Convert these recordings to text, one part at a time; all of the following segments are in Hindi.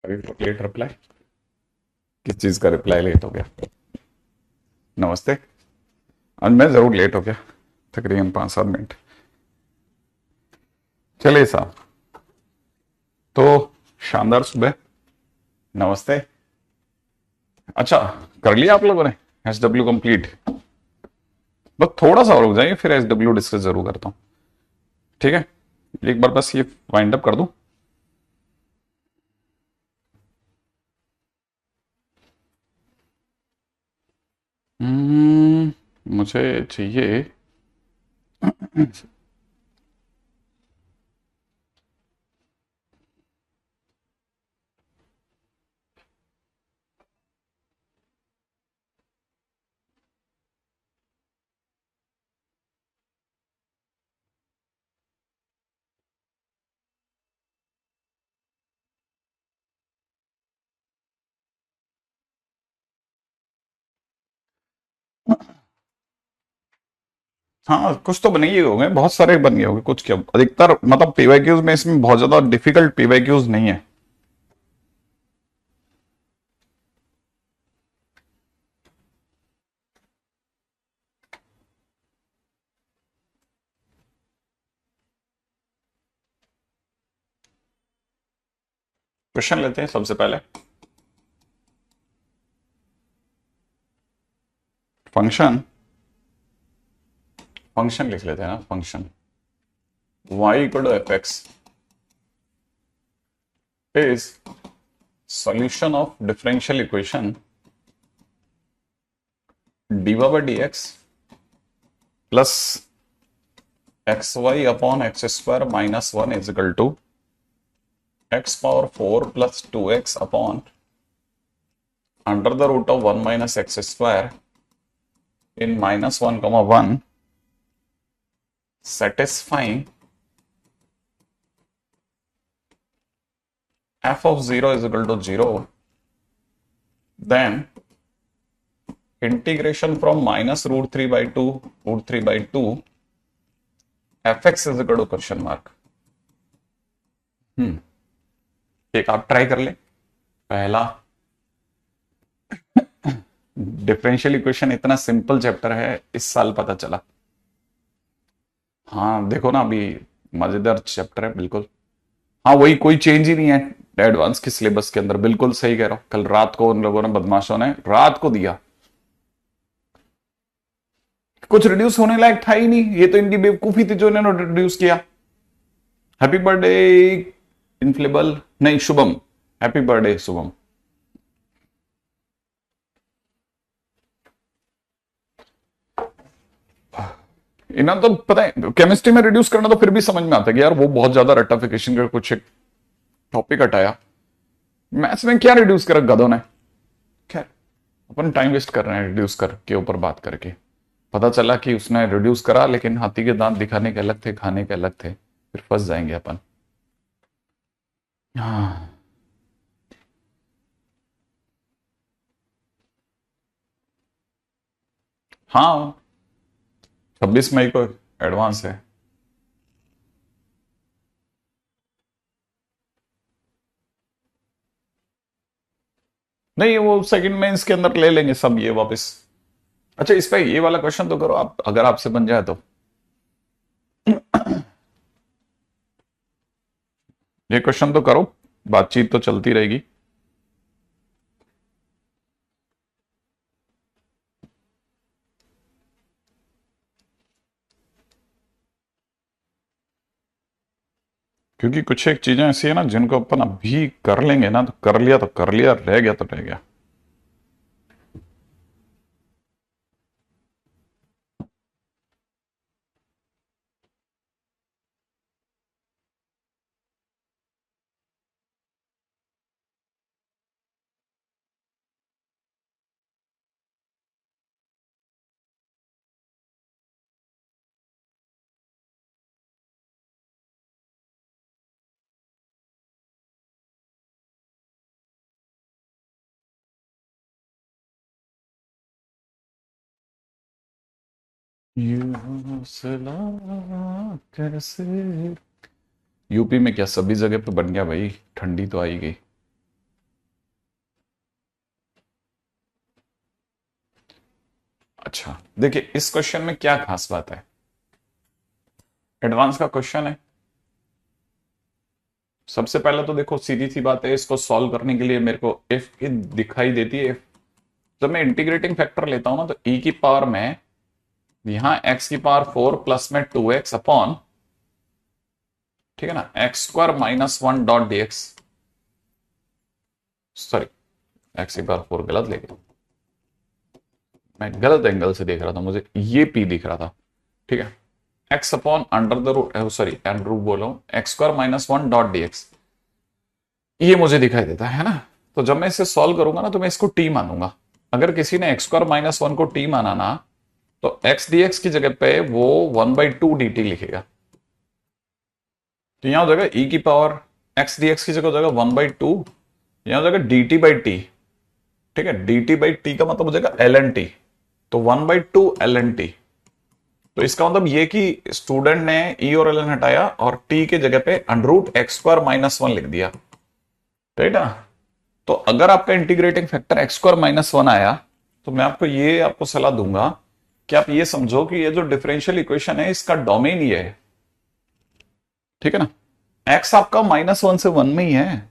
अभी लेट रिप्लाई। किस चीज का रिप्लाई लेट हो गया? नमस्ते। आज मैं जरूर लेट हो गया, तकरीबन 5-7 मिनट। चलिए साहब, तो शानदार सुबह। नमस्ते। अच्छा, कर लिया आप लोगों ने SW कंप्लीट? बस थोड़ा सा और रुक जाइए, फिर SW डिस्कस जरूर करता हूँ। ठीक है, एक बार बस ये वाइंड अप कर दूं। मुझे चाहिए। हाँ, कुछ तो बने ही होंगे, बहुत सारे बन गए होंगे, कुछ क्या अधिकतर मतलब पीवाईक्यूज में इसमें बहुत ज्यादा डिफिकल्ट पीवाईक्यूज नहीं है। क्वेश्चन लेते हैं सबसे पहले। फंक्शन फंक्शन लिख लेते हैं ना, function y equal to F x is solution of differential equation dy by D x plus x Y upon X square minus one is equal to X power 4 plus 2x upon under the root of 1 minus x square in -1, 1 satisfying f of 0 is equal to 0, then integration from minus root 3 by 2 root 3 by 2 fx is equal to question mark. एक आप ट्राई कर ले। पहला, डिफरेंशियल इक्वेशन इतना सिंपल चैप्टर है, इस साल पता चला। हाँ देखो ना, अभी मजेदार चैप्टर है बिल्कुल। हाँ वही, कोई चेंज ही नहीं है एडवांस के सिलेबस के अंदर, बिल्कुल सही कह रहा हूं। कल रात को उन लोगों ने, बदमाशों ने रात को दिया, कुछ रिड्यूस होने लायक था ही नहीं। ये तो इनकी बेवकूफी थी जो इन्होंने रिड्यूस किया। हैप्पी बर्थडे इनफ्लेबल, नहीं शुभम, हैप्पी बर्थडे शुभम। इन्हें तो पता है, केमिस्ट्री में रिड्यूस करना तो फिर भी समझ में आता है कि यार वो बहुत ज्यादा रट्टाफिकेशन का कुछ एक टॉपिक हटाया। मैथ्स में क्या रिड्यूस करा गधों ने। खैर, अपन टाइम वेस्ट कर रहे हैं रिड्यूस कर के ऊपर बात करके। पता चला कि उसने रिड्यूस करा, लेकिन हाथी के दांत दिखाने के अलग थे, खाने के अलग थे, फिर फंस जाएंगे अपन। हाँ। हाँ, 26 मई को एडवांस है। नहीं, वो सेकंड मेंस के अंदर ले लेंगे सब ये वापस। अच्छा, इस पे ये वाला क्वेश्चन तो करो आप, अगर आपसे बन जाए तो। ये क्वेश्चन तो करो, बातचीत तो चलती रहेगी। क्योंकि कुछ एक चीजें ऐसी है ना जिनको अपन अभी कर लेंगे ना, तो कर लिया तो कर लिया, रह गया तो रह गया। ये हौसला कैसे। यूपी में क्या सभी जगह पे बन गया भाई, ठंडी तो आई गई। अच्छा देखिए, इस क्वेश्चन में क्या खास बात है, एडवांस का क्वेश्चन है। सबसे पहले तो देखो सीधी सी बात है, इसको सॉल्व करने के लिए मेरे को एफ की दिखाई देती है। जब मैं इंटीग्रेटिंग फैक्टर लेता हूं ना, तो ई की पावर में यहां एक्स की पावर 4 प्लस में 2x अपॉन, ठीक है ना, x square minus 1 dot d x, sorry x की पावर 4 गलत लेके, मैं गलत एंगल से देख रहा था, मुझे ये पी दिख रहा था, ठीक है, x upon under the root, sorry and root बोलो, x square minus 1 dot d x, ये मुझे दिखाई देता है ना। तो जब मैं इसे सॉल्व करूंगा ना, तो मैं इसको टी मानूंगा। अगर किसी ने एक्स स्क्वायर माइनस 1 को टी माना ना, तो एक्स डी एक्स की जगह पे वो 1/2 डी टी लिखेगा। तो यहां हो जाएगा ई की पावर एक्स डी एक्स की जगह हो जाएगा 1/2, यहां हो जाएगा डी टी बाई टी, ठीक है, डी टी बाई टी का मतलब हो जाएगा एल एन टी, तो 1/2 एल एन टी। तो इसका मतलब ये कि स्टूडेंट ने ई और एल एन हटाया और टी के जगह पे अंडरूट एक्स स्क्वायर माइनस 1 लिख दिया, राइट ना। तो अगर आपका integrating factor x square minus 1 आया, तो मैं आपको सलाह दूंगा कि आप ये समझो कि ये जो डिफरेंशियल इक्वेशन है, इसका डोमेन ये है, ठीक है ना। एक्स आपका -1 से 1 में ही है,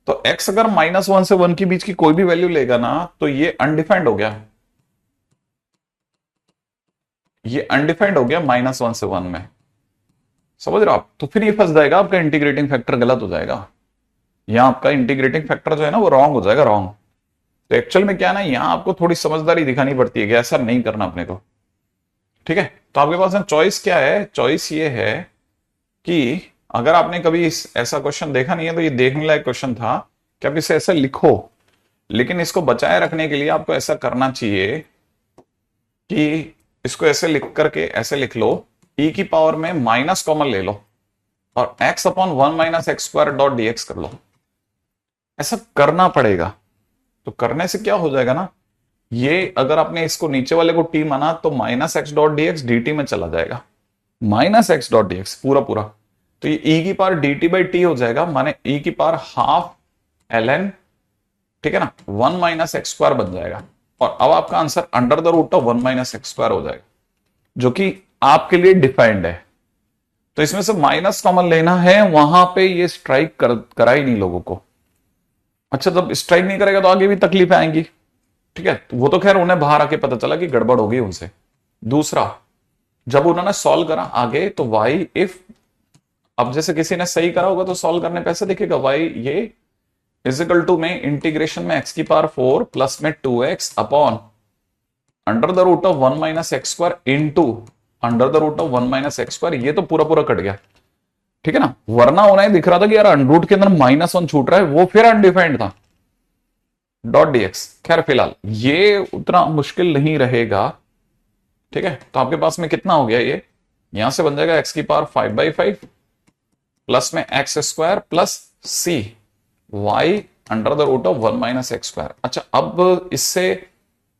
तो एक्स अगर -1 से 1 के बीच की कोई भी वैल्यू लेगा ना, तो ये अनडिफाइंड हो गया, ये अनडिफाइंड हो गया -1 से 1 में, समझ रहे हो आप। तो फिर ये फंस जाएगा, आपका इंटीग्रेटिंग फैक्टर गलत हो जाएगा, यहां आपका इंटीग्रेटिंग फैक्टर जो है ना, वो रॉन्ग हो जाएगा, रॉन्ग। तो एक्चुअल में क्या है ना, यहां आपको थोड़ी समझदारी दिखानी पड़ती है कि ऐसा नहीं करना अपने को, ठीक है। तो आपके पास चॉइस क्या है, चॉइस ये है कि अगर आपने कभी ऐसा क्वेश्चन देखा नहीं है, तो ये देखने लायक क्वेश्चन था कि आप इसे ऐसे लिखो, लेकिन इसको बचाए रखने के लिए आपको ऐसा करना चाहिए कि इसको ऐसे लिख करके ऐसे लिख लो, ई की पावर में माइनस कॉमन ले लो और x upon 1 minus x square dot d x कर लो, ऐसा करना पड़ेगा। तो करने से क्या हो जाएगा ना, ये अगर आपने इसको नीचे वाले को t माना, तो minus x dot d x D T में चला जाएगा, minus x dot d x पूरा पूरा, तो ये e की power D t by T हो जाएगा, माने e की पावर हाफ एल एन, ठीक है ना, 1 माइनस एक्स स्क्वायर बन जाएगा। और अब आपका answer under the root of 1 minus x square हो जाएगा, जो कि आपके लिए डिफाइंड है। तो इसमें से माइनस कॉमन लेना है, वहां पे ये स्ट्राइक करा ही नहीं लोगों को। अच्छा, जब स्ट्राइक नहीं करेगा तो आगे भी तकलीफ आएंगी, ठीक है। तो वो तो खैर उन्हें बाहर आके पता चला कि गड़बड़ होगी उनसे। दूसरा, जब उन्होंने सॉल्व करा आगे, तो वाई इफ, अब जैसे किसी ने सही करा होगा तो सॉल्व करने पे ऐसे दिखेगा, वाई ये इजिकल टू में इंटीग्रेशन में एक्स की पावर 4 प्लस में 2x upon under the root of 1 minus x square into under the root of 1 minus x square, ये तो पूरा पूरा कट गया, ठीक है ना। वरना उन्हें दिख रहा था कि यार अंडरूट के अंदर -1 छूट रहा है, वो फिर अनडिफाइंड था, डॉट डीएक्स। खैर फिलहाल ये उतना मुश्किल नहीं रहेगा, ठीक है। तो आपके पास में कितना हो गया, ये यहां से बन जाएगा एक्स की पावर 5/5 प्लस में x square plus C Y under the root of 1 minus x square. अच्छा, अब इससे,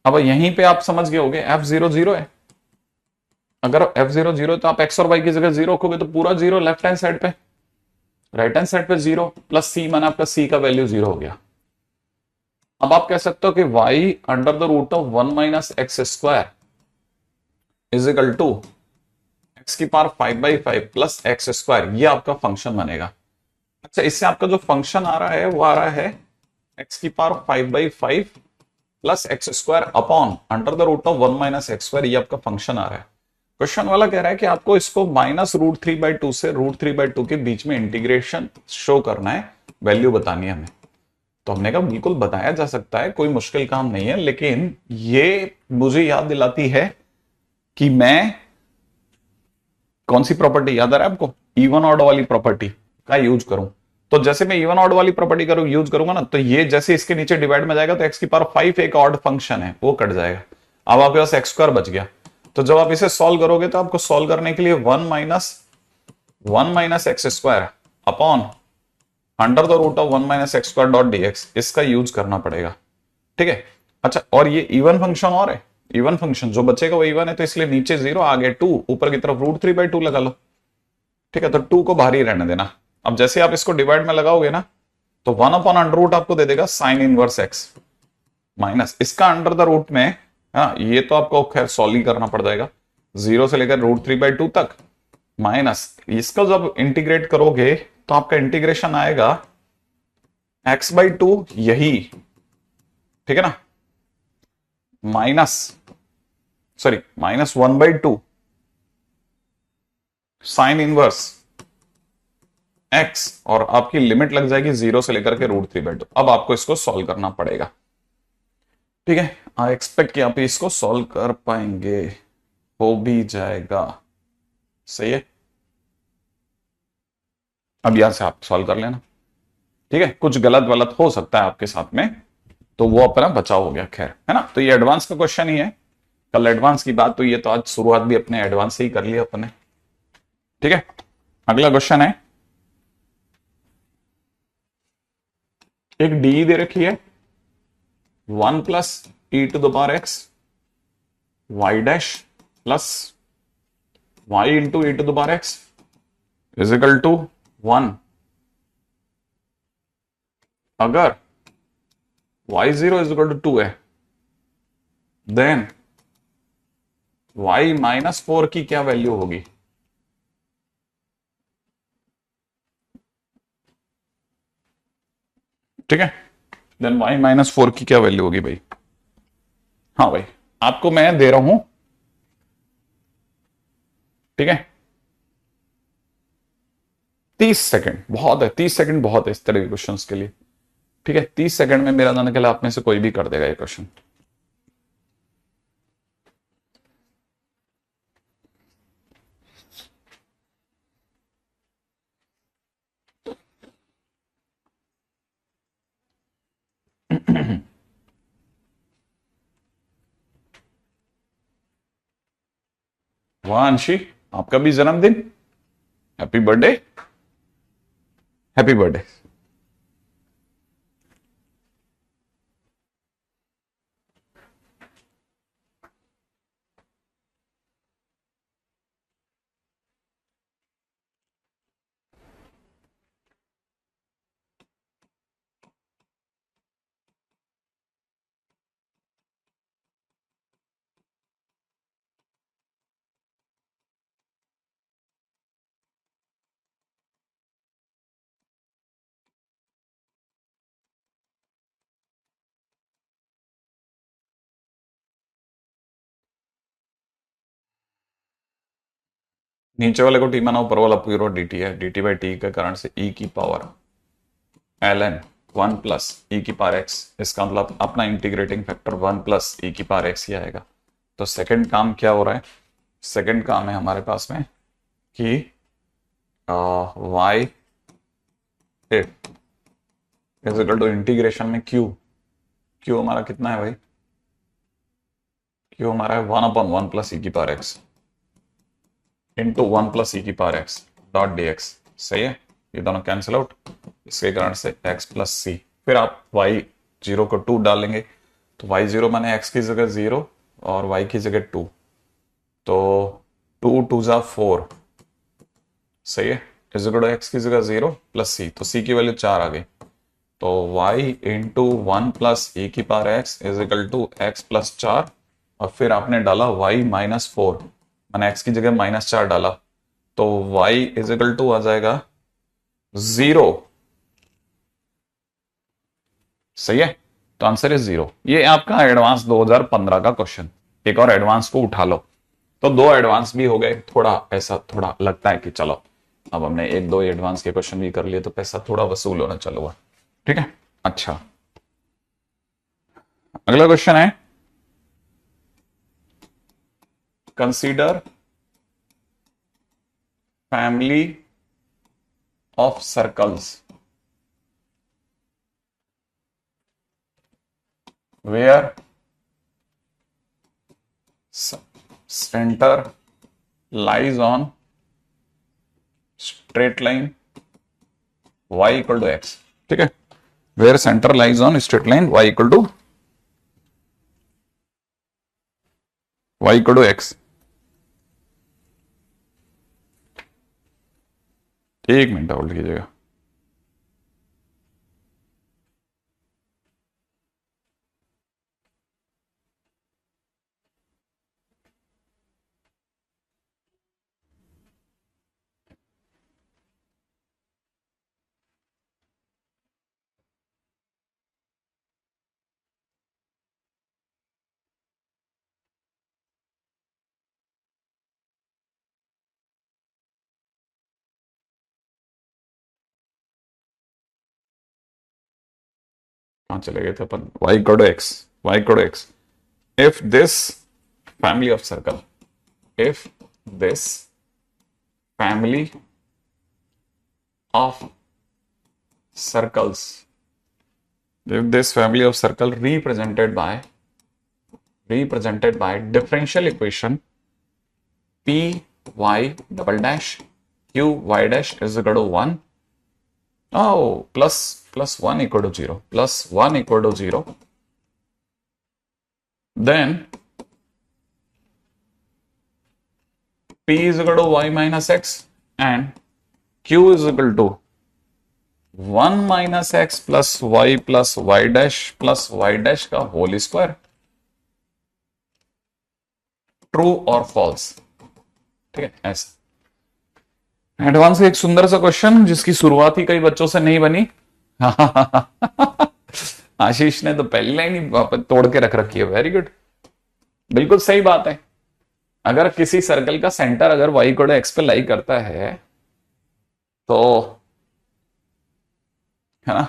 अब यहीं पे आप समझ गए होगे f0 0 है। अगर f0 0 है तो आप x और y की जगह 0 रखोगे, तो पूरा 0 लेफ्ट हैंड साइड पे, राइट हैंड साइड पे 0 प्लस c, माना आपका c का वैल्यू 0 हो गया। अब आप कह सकते हो कि y under the root of 1 minus x square is equal to X की पावर 5/5 प्लस एक्स स्क्वायर, ये आपका फंक्शन बनेगा। अच्छा, इससे आपका जो फंक्शन आ रहा है वो आ रहा है एक्स की power 5/5 plus X square upon under the root of 1 minus x square, ये आपका फंक्शन आ रहा है। क्वेश्चन वाला कह रहा है कि आपको इसको -√3/2 से √3/2 के बीच में इंटीग्रेशन शो करना है, वैल्यू बतानी है हमें। तो हमने कहा बिल्कुल बताया जा सकता है, कोई मुश्किल काम नहीं है, लेकिन ये मुझे याद दिलाती है कि मैं कौन सी प्रॉपर्टी याद आ रहा है आपको, इवन ऑड वाली प्रॉपर्टी का यूज करूं। तो जैसे मैं इवन ऑड वाली प्रॉपर्टी करूं यूज करूंगा ना, तो ये जैसे इसके नीचे डिवाइड में जाएगा, तो एक्स की पावर 5 एक ऑड फंक्शन है, वो कट जाएगा। अब आपके पास एक्स स्क्वायर बच गया। तो जब आप इसे सॉल्व करोगे, तो आपको सॉल्व करने के लिए 1 minus x square upon under the root of 1 minus x square dot DX, इसका यूज करना पड़ेगा, ठीक है। अच्छा, और ये इवन फंक्शन और है, इवन फंक्शन जो बचेगा वो इवन है, तो इसलिए नीचे 0 आगे 2, ऊपर की तरफ √3/2 लगा लो, ठीक है। तो 2 को बाहर ही रहने देना। अब जैसे आप इसको डिवाइड में लगाओगे ना, तो 1 अपॉन अंडर रूट आपको दे देगा साइन इनवर्स एक्स माइनस इसका अंडर द रूट में हाँ, ये तो आपको खैर सॉल्व ही करना पड़ जाएगा। 0 से लेकर √3/2 तक माइनस इसका जब इंटीग्रेट करोगे तो आपका इंटीग्रेशन आएगा x/2 यही, ठीक है ना, minus sorry -1/2 sine inverse x, और आपकी लिमिट लग जाएगी 0 से लेकर के √3/2। अब आपको इसको सॉल्व करना पड़ेगा, ठीक है। आई एक्सपेक्ट कि आप इसको सॉल्व कर पाएंगे, हो भी जाएगा, सही है। अब यहां से आप सॉल्व कर लेना, ठीक है। कुछ गलत वलत हो सकता है आपके साथ में, तो वो अपना बचाव हो गया, खैर, है ना। तो ये एडवांस का क्वेश्चन ही है, कल एडवांस की बात, तो ये तो आज शुरुआत भी अपने एडवांस से ही कर लिया अपने, ठीक है। अगला क्वेश्चन है, एक डी दे रखी है 1 + e⁻x y dash plus y into e⁻x is equal to 1 अगर y0 इज इक्वल टू 2 है, देन y-4 की क्या वैल्यू होगी? ठीक है, देन y-4 की क्या वैल्यू होगी भाई? हाँ भाई, आपको मैं दे रहा हूं, ठीक है, 30 सेकंड बहुत है, 30 सेकंड बहुत है इस तरह के क्वेश्चंस के लिए, ठीक है। 30 सेकंड में मेरा जाने के लिए आप में से कोई भी कर देगा ये क्वेश्चन। वाह अंशी, आपका भी जन्मदिन, हैप्पी बर्थडे, हैप्पी बर्थडे। नीचे वाले को टी माना, ऊपर वाला पूरा dt है, dt/t के कारण से e की पावर ln 1 + e⁻x, इसका मतलब अपना इंटीग्रेटिंग फैक्टर 1 + e⁻x ही आएगा। तो सेकंड काम क्या हो रहा है? सेकंड काम है हमारे पास में कि y is equal to integration में q हमारा कितना है भाई? q हमारा है 1/1 + e⁻x into 1 + e⁻x dot dx, सही है। ये दोनों कैंसिल आउट, इसके कारण से x + c, फिर आप y0 को 2 डालेंगे, तो y0 माने x की जगह 0 और y की जगह 2, तो 2 × 2 = 4, सही है, इज इक्वल टू x की जगह 0 + c, तो c की वैल्यू 4 आ गई, तो y into 1 + e⁻x is equal to x + 4, और फिर आपने डाला y-4, मैंने x की जगह -4 डाला, तो y इज इक्वल टू आ जाएगा 0, सही है। तो आंसर इज 0। ये आपका एडवांस 2015 का क्वेश्चन, एक और एडवांस को उठा लो, तो 2 एडवांस भी हो गए। थोड़ा ऐसा थोड़ा लगता है कि चलो अब हमने 1-2 एडवांस के क्वेश्चन भी कर लिए, तो पैसा थोड़ा वसूल होना चालू हुआ, ठीक है। अच्छा, अगला क्वेश्चन है, consider family of circles where center lies on straight line y equal to x, ठीक है, where center lies on straight line y equal to x। एक मिनट होल्ड कीजिएगा। कहां चले गए थे अपन, y equal to X, y equal to X, if this family of circle, if this family of circles, if this family of circle represented by differential equation p y double dash q y dash is equal to 1, oh plus 1 equal to 0, plus 1 equal to 0, then p is equal to y minus x and q is equal to 1 minus x plus Y dash का होल स्क्वायर, ट्रू और फॉल्स। ठीक है, ऐसा एडवांस एक सुंदर सा क्वेश्चन जिसकी शुरुआत ही कई बच्चों से नहीं बनी। आशीष ने तो पहली लाइन ही तोड़ के रख रखी है, वेरी गुड, बिल्कुल सही बात है। अगर किसी सर्कल का सेंटर अगर वाई इक्वल टू एक्स पे लाई करता है तो, है ना,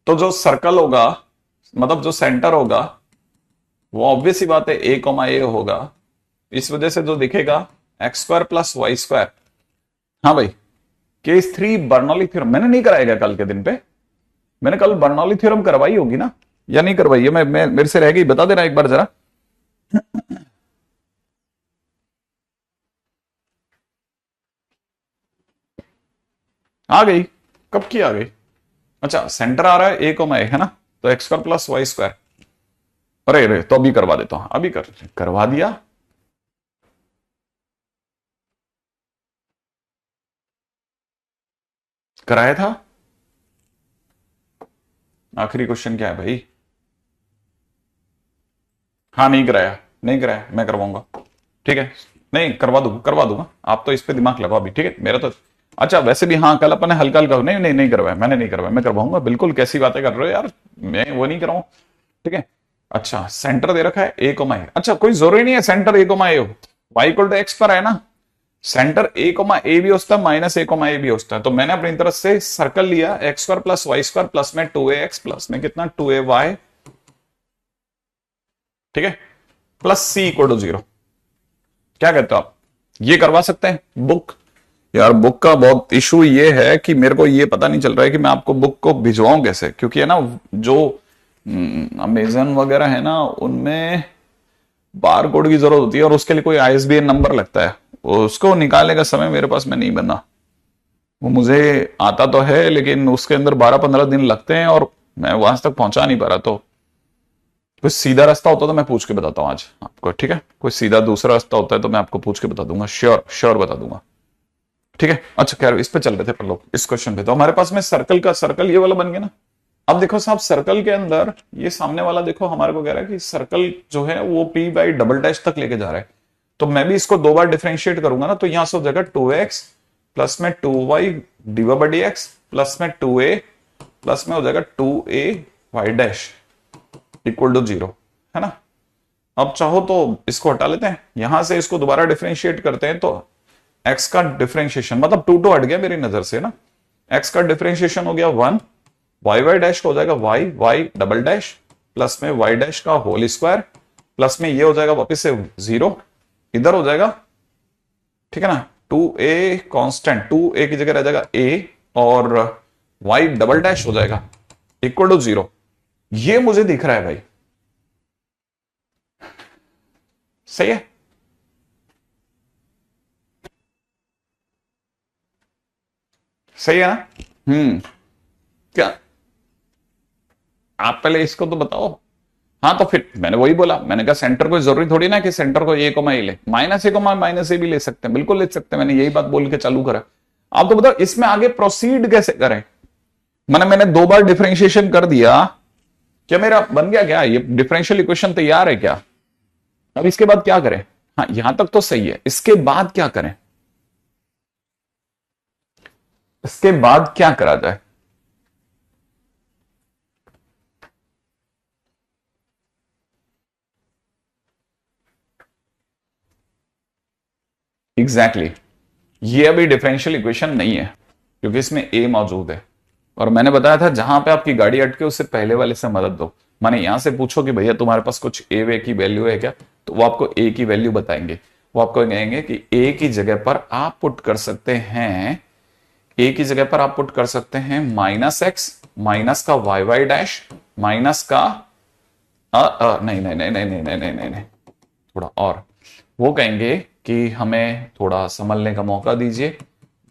तो जो सर्कल होगा, मतलब जो सेंटर होगा वो ऑब्वियस ही बात है ए कॉमा ए होगा, इस वजह से जो दिखेगा X square plus Y square. हाँ भाई, केस 3 बर्नौली थ्योरम मैंने नहीं कराएगा कल के दिन पे, मैंने कल बर्नौली थ्योरम करवाई होगी ना या नहीं करवाई है, मैं मेरे से रह गई, बता देना एक बार जरा। आ गई, कब की आ गई? अच्छा, सेंटर आ रहा है ए कॉमा ए, है ना, तो X square plus Y square. अरे तो अभी करवा देता हूं, अभी करवा दिया। कराया था। आखिरी क्वेश्चन क्या है भाई? हाँ, नहीं कराया, नहीं कराया, मैं करवाऊंगा, ठीक है, नहीं करवा दूंगा, आप तो इस पे दिमाग लगाओ अभी, ठीक है, मेरा तो। अच्छा वैसे भी हाँ, कल अपन ने हल्का हल्का, नहीं करवाया, मैंने नहीं करवाया, मैं करवाऊंगा, बिल्कुल, कैसी बातें कर रहे हो यार, मैं वो नहीं कराऊं, ठीक है। अच्छा, सेंटर दे रखा है ए कोमा ए, अच्छा कोई जरूरी नहीं है सेंटर ए कोमा ए हो, वाई इक्वल टू एक्स पर है ना, सेंटर ए कोमा ए भी होता है, माइनस ए कोमा ए भी होता है, तो मैंने अपनी तरफ से सर्कल लिया X square plus Y square plus में 2a एक्स प्लस में कितना 2a वाई, ठीक है, प्लस सी इक्वल टू 0। क्या कहते हो आप, ये करवा सकते हैं बुक? यार बुक का बहुत इशू ये है कि मेरे को ये पता नहीं चल रहा है कि मैं आपको बुक को भिजवाऊं कैसे, क्योंकि है ना जो अमेजन वगैरह है ना, उनमें बार कोड की जरूरत होती है और उसके लिए कोई आईएसबीएन नंबर लगता है, उसको निकालने का समय मेरे पास में नहीं बना, वो मुझे आता तो है लेकिन उसके अंदर 12-15 दिन लगते हैं और मैं वहां तक पहुंचा नहीं पा रहा। तो कोई सीधा रास्ता होता तो मैं पूछ के बताता हूं आज आपको, ठीक है, कोई सीधा दूसरा रास्ता होता है तो मैं आपको पूछ के बता दूंगा, श्योर बता दूंगा, ठीक है। अच्छा खैर, इस पे चल रहे थे पर लोग, इस क्वेश्चन पे तो हमारे पास में सर्कल ये वाला बन गया ना। अब देखो साहब, सर्कल के अंदर ये सामने वाला देखो हमारे को कह रहा है कि सर्कल जो है वो p बाई डबल डैश तक लेके जा रहा है, तो मैं भी इसको 2 बार डिफरेंशिएट करूंगा ना, तो यहां से हो जाएगा 2x प्लस में 2y divide by dx plus में 2a प्लस में हो जाएगा 2a y dash equal to 0, है ना। अब चाहो तो इसको हटा लेते हैं, यहां से इसको दोबारा डिफरेंशिएट करते हैं, तो x का डिफरेंशिएशन मतलब 2 हट गया मेरी नजर से ना, x का डिफरेंशिएशन हो गया 1, y डैश का हो जाएगा y डबल डैश प्लस में y डैश का होल स्क्वायर प्लस में ये हो जाएगा वापस से 0, इधर हो जाएगा, ठीक है ना, 2a कांस्टेंट, 2a की जगह रह जाएगा a और y डबल डैश हो जाएगा इक्वल टू 0। ये मुझे दिख रहा है भाई, सही है, सही है ना। क्या आप पहले इसको तो बताओ। हाँ तो फिर मैंने वही बोला, मैंने कहा सेंटर को जरूरी थोड़ी ना कि सेंटर को ए कोमा ए ले, माइनस ए कोमा माइनस ए भी ले सकते हैं, बिल्कुल ले सकते हैं, मैंने यही बात बोल के चालू करा। आप तो बताओ इसमें आगे प्रोसीड कैसे करें, मैंने 2 बार डिफरेंशिएशन कर दिया, क्या मेरा बन गया, क्या ये डिफरेंशियल इक्वेशन तैयार है क्या? अब इसके बाद क्या करें? हाँ यहां तक तो सही है, इसके बाद क्या करें, इसके बाद क्या करा जाए? एग्जैक्टली ये अभी डिफरेंशियल इक्वेशन नहीं है क्योंकि इसमें a मौजूद है, और मैंने बताया था जहां पे आपकी गाड़ी अटके उससे पहले वाले से मदद दो। माने यहां से पूछो कि भैया तुम्हारे पास कुछ ए वे की वैल्यू है क्या, तो वो आपको ए की वैल्यू बताएंगे। वो आपको कहेंगे कि ए की जगह पर आप पुट कर सकते हैं, ए की जगह पर आप पुट कर सकते हैं माइनस एक्स, माइनस का वाई वाई डैश, माइनस का नहीं नहीं नहीं नहीं नहीं नहीं नहीं नहीं नहीं, थोड़ा और। वो कहेंगे कि हमें थोड़ा समझने का मौका दीजिए।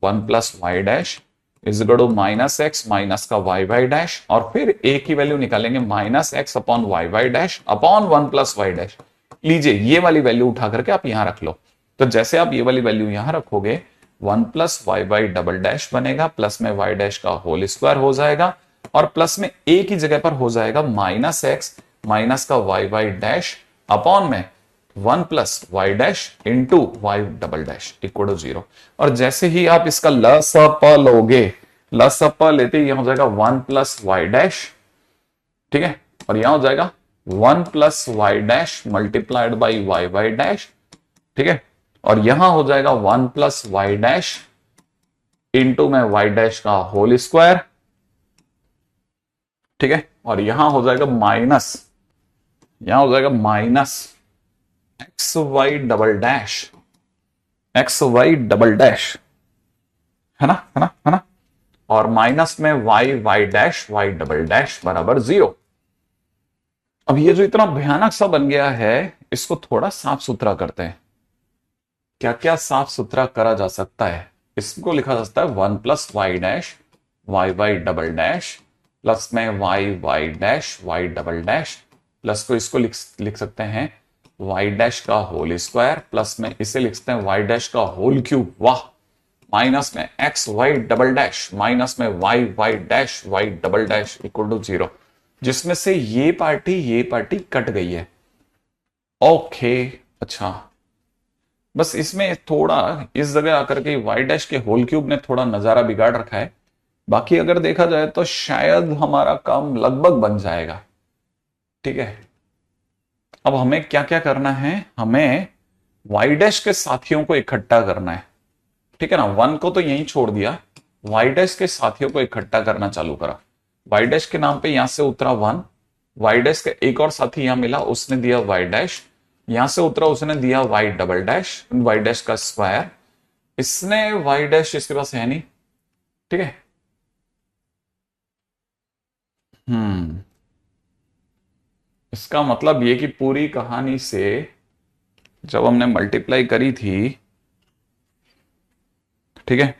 1 + y dash is equal to minus X minus का वाई वाई डैश, और फिर ए की वैल्यू निकालेंगे minus x upon Y Y dash upon 1 + y dash. लीजिए ये वाली वैल्यू उठा करके आप यहां रख लो। तो जैसे आप ये वाली वैल्यू यहां रखोगे 1 + y डबल डैश बनेगा, प्लस में y डैश का होल स्क्वायर हो जाएगा, और प्लस में a की जगह पर हो जाएगा माइनस एक्स माइनस का वाई वाई डैश अपॉन में 1 + y dash into Y double dash equal to 0। और जैसे ही आप इसका ल लोगे, ल लेते ही यहां हो जाएगा 1 + y डैश, ठीक है, और यहां हो जाएगा 1 + y dash multiplied by Y Y dash, ठीक है, और यहां हो जाएगा 1 + y डैश इंटू में y डैश का होल स्क्वायर, ठीक है, और यहां हो जाएगा माइनस, यहां हो जाएगा minus X Y double dash, X Y double dash, है ना, है ना, है ना, और माइनस में Y Y dash Y double dash बराबर 0। अब ये जो इतना भयानक सा बन गया है, इसको थोड़ा साफ सुथरा करते हैं। क्या क्या साफ सुथरा करा जा सकता है? इसको लिखा जा सकता है 1 + y dash y Y double dash plus में Y Y dash Y double dash, plus को इसको लिख सकते हैं वाई डैश का होल स्क्वायर, प्लस में इसे लिख सकते हैं वाई डैश का होल क्यूब, वाह, माइनस में x Y double dash minus में Y Y dash Y double dash equal to 0, जिसमें से ये पार्टी कट गई है। ओके, अच्छा, बस इसमें थोड़ा इस जगह आकर के वाई डैश के होल क्यूब ने थोड़ा नजारा बिगाड़ रखा है। बाकी अगर देखा जाए तो शायद हमारा काम लगभग बन जाएगा, ठीक है। अब हमें क्या क्या करना है, हमें वाई डैश के साथियों को इकट्ठा करना है, ठीक है ना। 1 को तो यहीं छोड़ दिया, वाई डैश के साथियों को इकट्ठा करना चालू करा। वाई डैश के नाम पे यहां से उतरा 1, वाई डैश का एक और साथी यहां मिला, उसने दिया वाई डैश, यहां से उतरा उसने दिया Y double dash Y dash का स्क्वायर, इसने वाई डैश इसके पास है नहीं, ठीक है। इसका मतलब ये कि पूरी कहानी से जब हमने मल्टीप्लाई करी थी, ठीक है,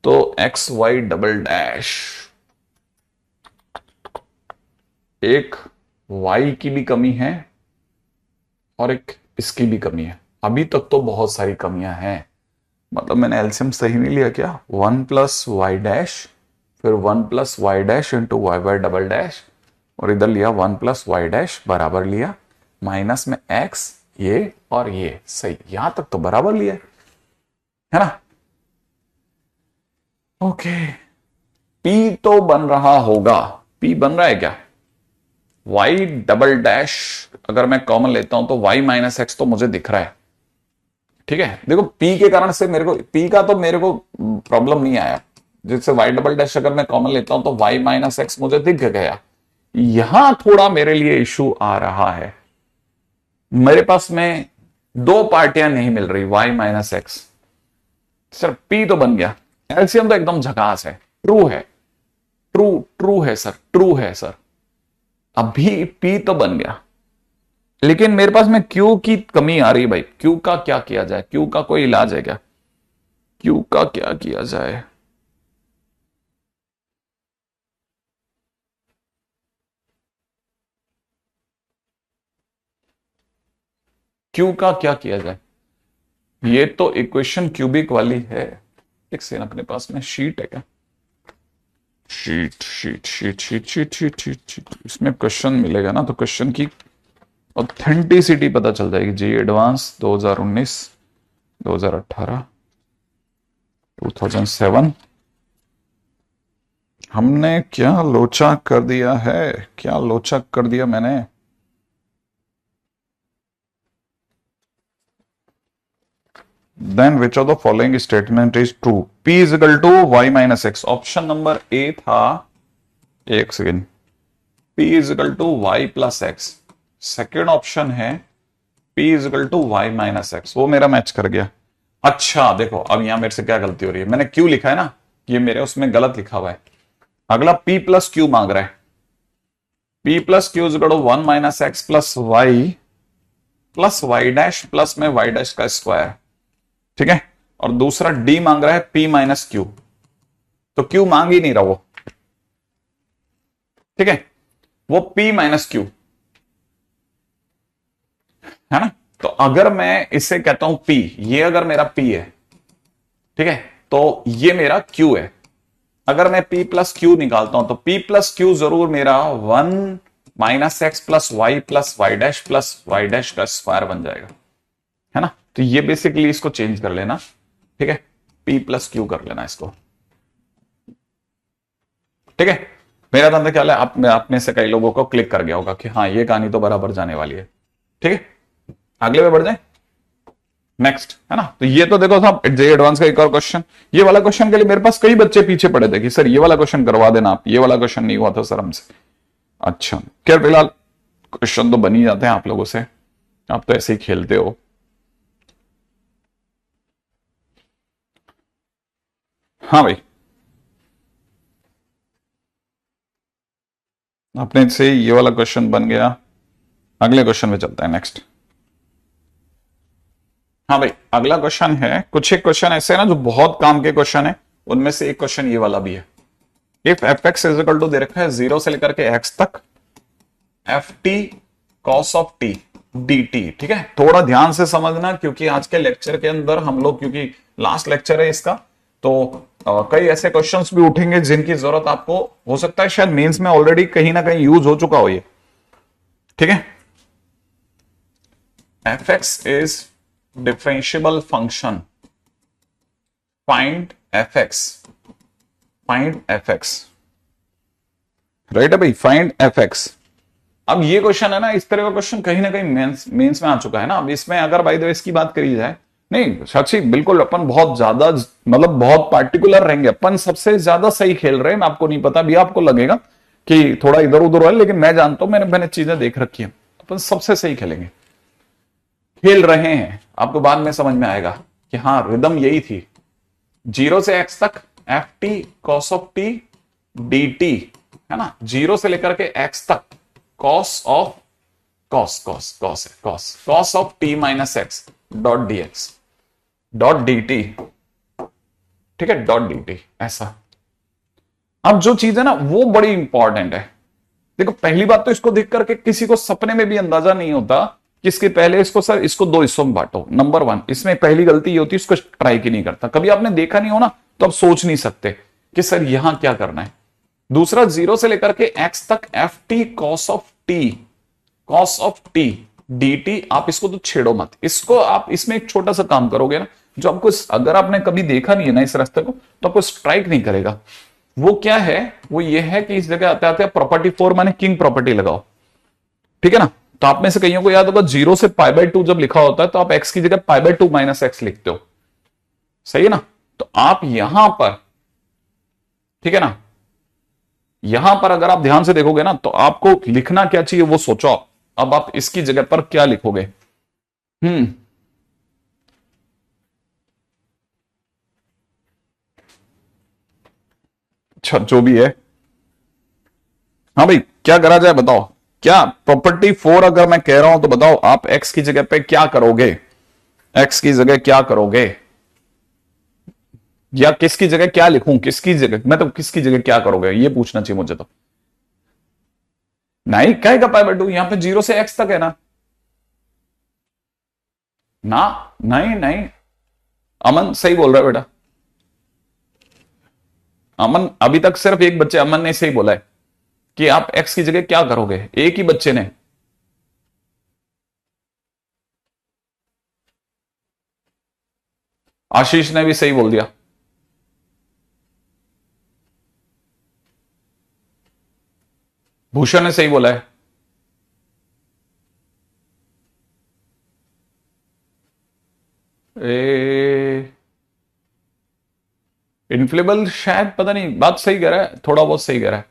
तो एक्स वाई डबल डैश एक y की भी कमी है और एक इसकी भी कमी है। अभी तक तो बहुत सारी कमियां हैं, मतलब मैंने एलसीएम सही नहीं लिया क्या, 1 + y डैश फिर 1 + y dash into Y Y double dash, और इधर लिया 1 + y डैश बराबर लिया माइनस में x, ये और ये सही, यहां तक तो बराबर लिया है ना। ओके, p तो बन रहा होगा, p बन रहा है क्या, y डबल डैश अगर मैं कॉमन लेता हूं तो y - x तो मुझे दिख रहा है, ठीक है। देखो p के कारण से मेरे को p का तो मेरे को प्रॉब्लम नहीं आया, जिससे y डबल डैश अगर मैं कॉमन लेता हूं तो y - x मुझे दिख गया। यहां थोड़ा मेरे लिए इशू आ रहा है, मेरे पास में दो पार्टियां नहीं मिल रही y - x। सर p तो बन गया, एलसीएम तो एकदम झकास है, ट्रू है, ट्रू है सर, ट्रू है सर, अभी p तो बन गया, लेकिन मेरे पास में q की कमी आ रही है भाई। q का क्या किया जाए, q का कोई इलाज है क्या, q का क्या किया जाए, q का क्या किया जाए। ये तो इक्वेशन क्यूबिक वाली है, एक सेकंड, अपने पास में शीट है क्या, sheet sheet sheet sheet sheet sheet sheet sheet, इसमें क्वेश्चन मिलेगा ना, तो क्वेश्चन की ऑथेंटिसिटी पता चल जाएगी। जी एडवांस 2019 2018 2007, हमने क्या लोचा कर दिया है, क्या लोचा कर दिया मैंने। Then which of the following statement is true? p is equal to y minus x. Option number A था, एक second, p is equal to y plus x. Second option है p is equal to y minus x. वो मेरा मैच कर गया। अच्छा देखो, अब यहां मेरे से क्या गलती हो रही है, मैंने q लिखा है ना, ये मेरे उसमें गलत लिखा हुआ है। अगला p प्लस क्यू मांग रहा है। p plus q is equal to 1 minus x plus Y dash plus में वाई डैश का स्क्वायर। ठीक है, और दूसरा d मांग रहा है p माइनस क्यू, तो q मांग ही नहीं रहा वो। ठीक है, वो p माइनस क्यू है ना। तो अगर मैं इसे कहता हूं p, ये अगर मेरा p है, ठीक है, तो ये मेरा q है। अगर मैं p प्लस क्यू निकालता हूं तो p प्लस क्यू जरूर मेरा 1 minus x plus Y dash का स्क्वायर बन जाएगा, है ना। तो ये बेसिकली इसको चेंज कर लेना, ठीक है, p प्लस क्यू कर लेना इसको। ठीक है, मेरा धंधा क्या है, आप में से कई लोगों को क्लिक कर गया होगा कि हाँ ये कहानी तो बराबर जाने वाली है। ठीक है, अगले पे बढ़ जाए, नेक्स्ट, है ना। तो ये तो देखो साहब जे एडवांस का एक और क्वेश्चन। ये वाला क्वेश्चन के लिए मेरे पास कई बच्चे पीछे पड़े थे कि सर ये वाला क्वेश्चन करवा देना आप, ये वाला क्वेश्चन नहीं हुआ था सर हमसे। अच्छा, क्या फिलहाल क्वेश्चन तो बन ही जाते हैं आप लोगों से, आप तो ऐसे ही खेलते हो। हाँ भाई, अपने से ये वाला क्वेश्चन बन गया। अगले क्वेश्चन में चलते हैं, नेक्स्ट। हाँ भाई, अगला क्वेश्चन है, कुछ एक क्वेश्चन ऐसे है ना जो बहुत काम के क्वेश्चन है, उनमें से एक क्वेश्चन ये वाला भी है। If f x is equal to दे रखा है 0 से लेकर के एक्स तक, f t cos of t d t. ठीक है, थोड़ा ध्यान से समझना, क्योंकि आज के लेक्चर के अंदर हम लोग, क्योंकि लास्ट लेक्चर है इसका, तो कई ऐसे क्वेश्चंस भी उठेंगे जिनकी जरूरत आपको हो सकता है शायद मेंस में ऑलरेडी कहीं ना कहीं यूज हो चुका हो ये। ठीक है, f x is differentiable function, find F x, find F x, right है भाई, फाइंड एफ एक्स। अब ये क्वेश्चन है ना, इस तरह का क्वेश्चन कहीं ना कहीं मेंस में आ चुका है ना। अब इसमें अगर बाय द वे इसकी बात करी जाए, नहीं सच्ची बिल्कुल अपन बहुत ज्यादा, मतलब बहुत पार्टिकुलर रहेंगे, अपन सबसे ज्यादा सही खेल रहे हैं। आपको नहीं पता भी, आपको लगेगा कि थोड़ा इधर उधर है, लेकिन मैं जानता हूं, मैंने चीजें देख रखी है, अपन सबसे सही खेलेंगे, खेल रहे हैं। आपको बाद में समझ में आएगा कि हाँ रिदम यही थी। 0 से x तक f t cos of t d T, है ना, 0 से लेकर के x तक cos of cos of T minus x dot d x dot D t. ठीक है, डॉट डी टी ऐसा। अब जो चीज है ना वो बड़ी इंपॉर्टेंट है। देखो पहली बात तो इसको देख करके किसी को सपने में भी अंदाजा नहीं होता कि इसके पहले इसको सर इसको दो हिस्सों में बांटो। नंबर 1, इसमें पहली गलती ये होती है, इसको ट्राई की नहीं करता। कभी आपने देखा नहीं हो ना, तो आप सोच नहीं सकते कि सर यहां क्या करना है। दूसरा, 0 से लेकर के x तक f t cos of t d T, आप इसको तो छेड़ो मत। इसको आप इसमें एक छोटा सा काम करोगे ना, जो आपको अगर आपने कभी देखा नहीं है ना इस रास्ते को, तो आपको स्ट्राइक नहीं करेगा। वो क्या है, वो ये है कि इस जगह आते आते प्रॉपर्टी 4 माने किंग प्रॉपर्टी लगाओ। ठीक है ना, तो आप में से कईयों को याद होगा 0 से π/2 जब लिखा होता है तो आप x की जगह π/2 माइनस एक्स लिखते हो, सही है ना। तो आप यहां पर, ठीक है ना, यहां पर अगर आप ध्यान से देखोगे ना, तो आपको लिखना क्या चाहिए वो सोचो। अब आप इसकी जगह पर क्या लिखोगे? अच्छा जो भी है, हाँ भाई क्या करा जाए बताओ। क्या प्रॉपर्टी 4 अगर मैं कह रहा हूं तो बताओ आप x की जगह पे क्या करोगे? x की जगह क्या करोगे, या किसकी जगह क्या लिखूं? किसकी जगह, मैं तो किसकी जगह क्या करोगे ये पूछना चाहिए मुझे तो। नहीं कहेगा π/2, यहां पे 0 से x तक है ना। ना, नहीं नहीं, अमन सही बोल रहा है बेटा। अमन अभी तक सिर्फ एक बच्चे अमन ने सही बोला है कि आप x की जगह क्या करोगे, एक ही बच्चे ने। आशीष ने भी सही बोल दिया। भूषण ने सही बोला है। ए इन्फ्लेबल, शायद पता नहीं, बात सही कह रहा है, थोड़ा बहुत सही कह रहा है।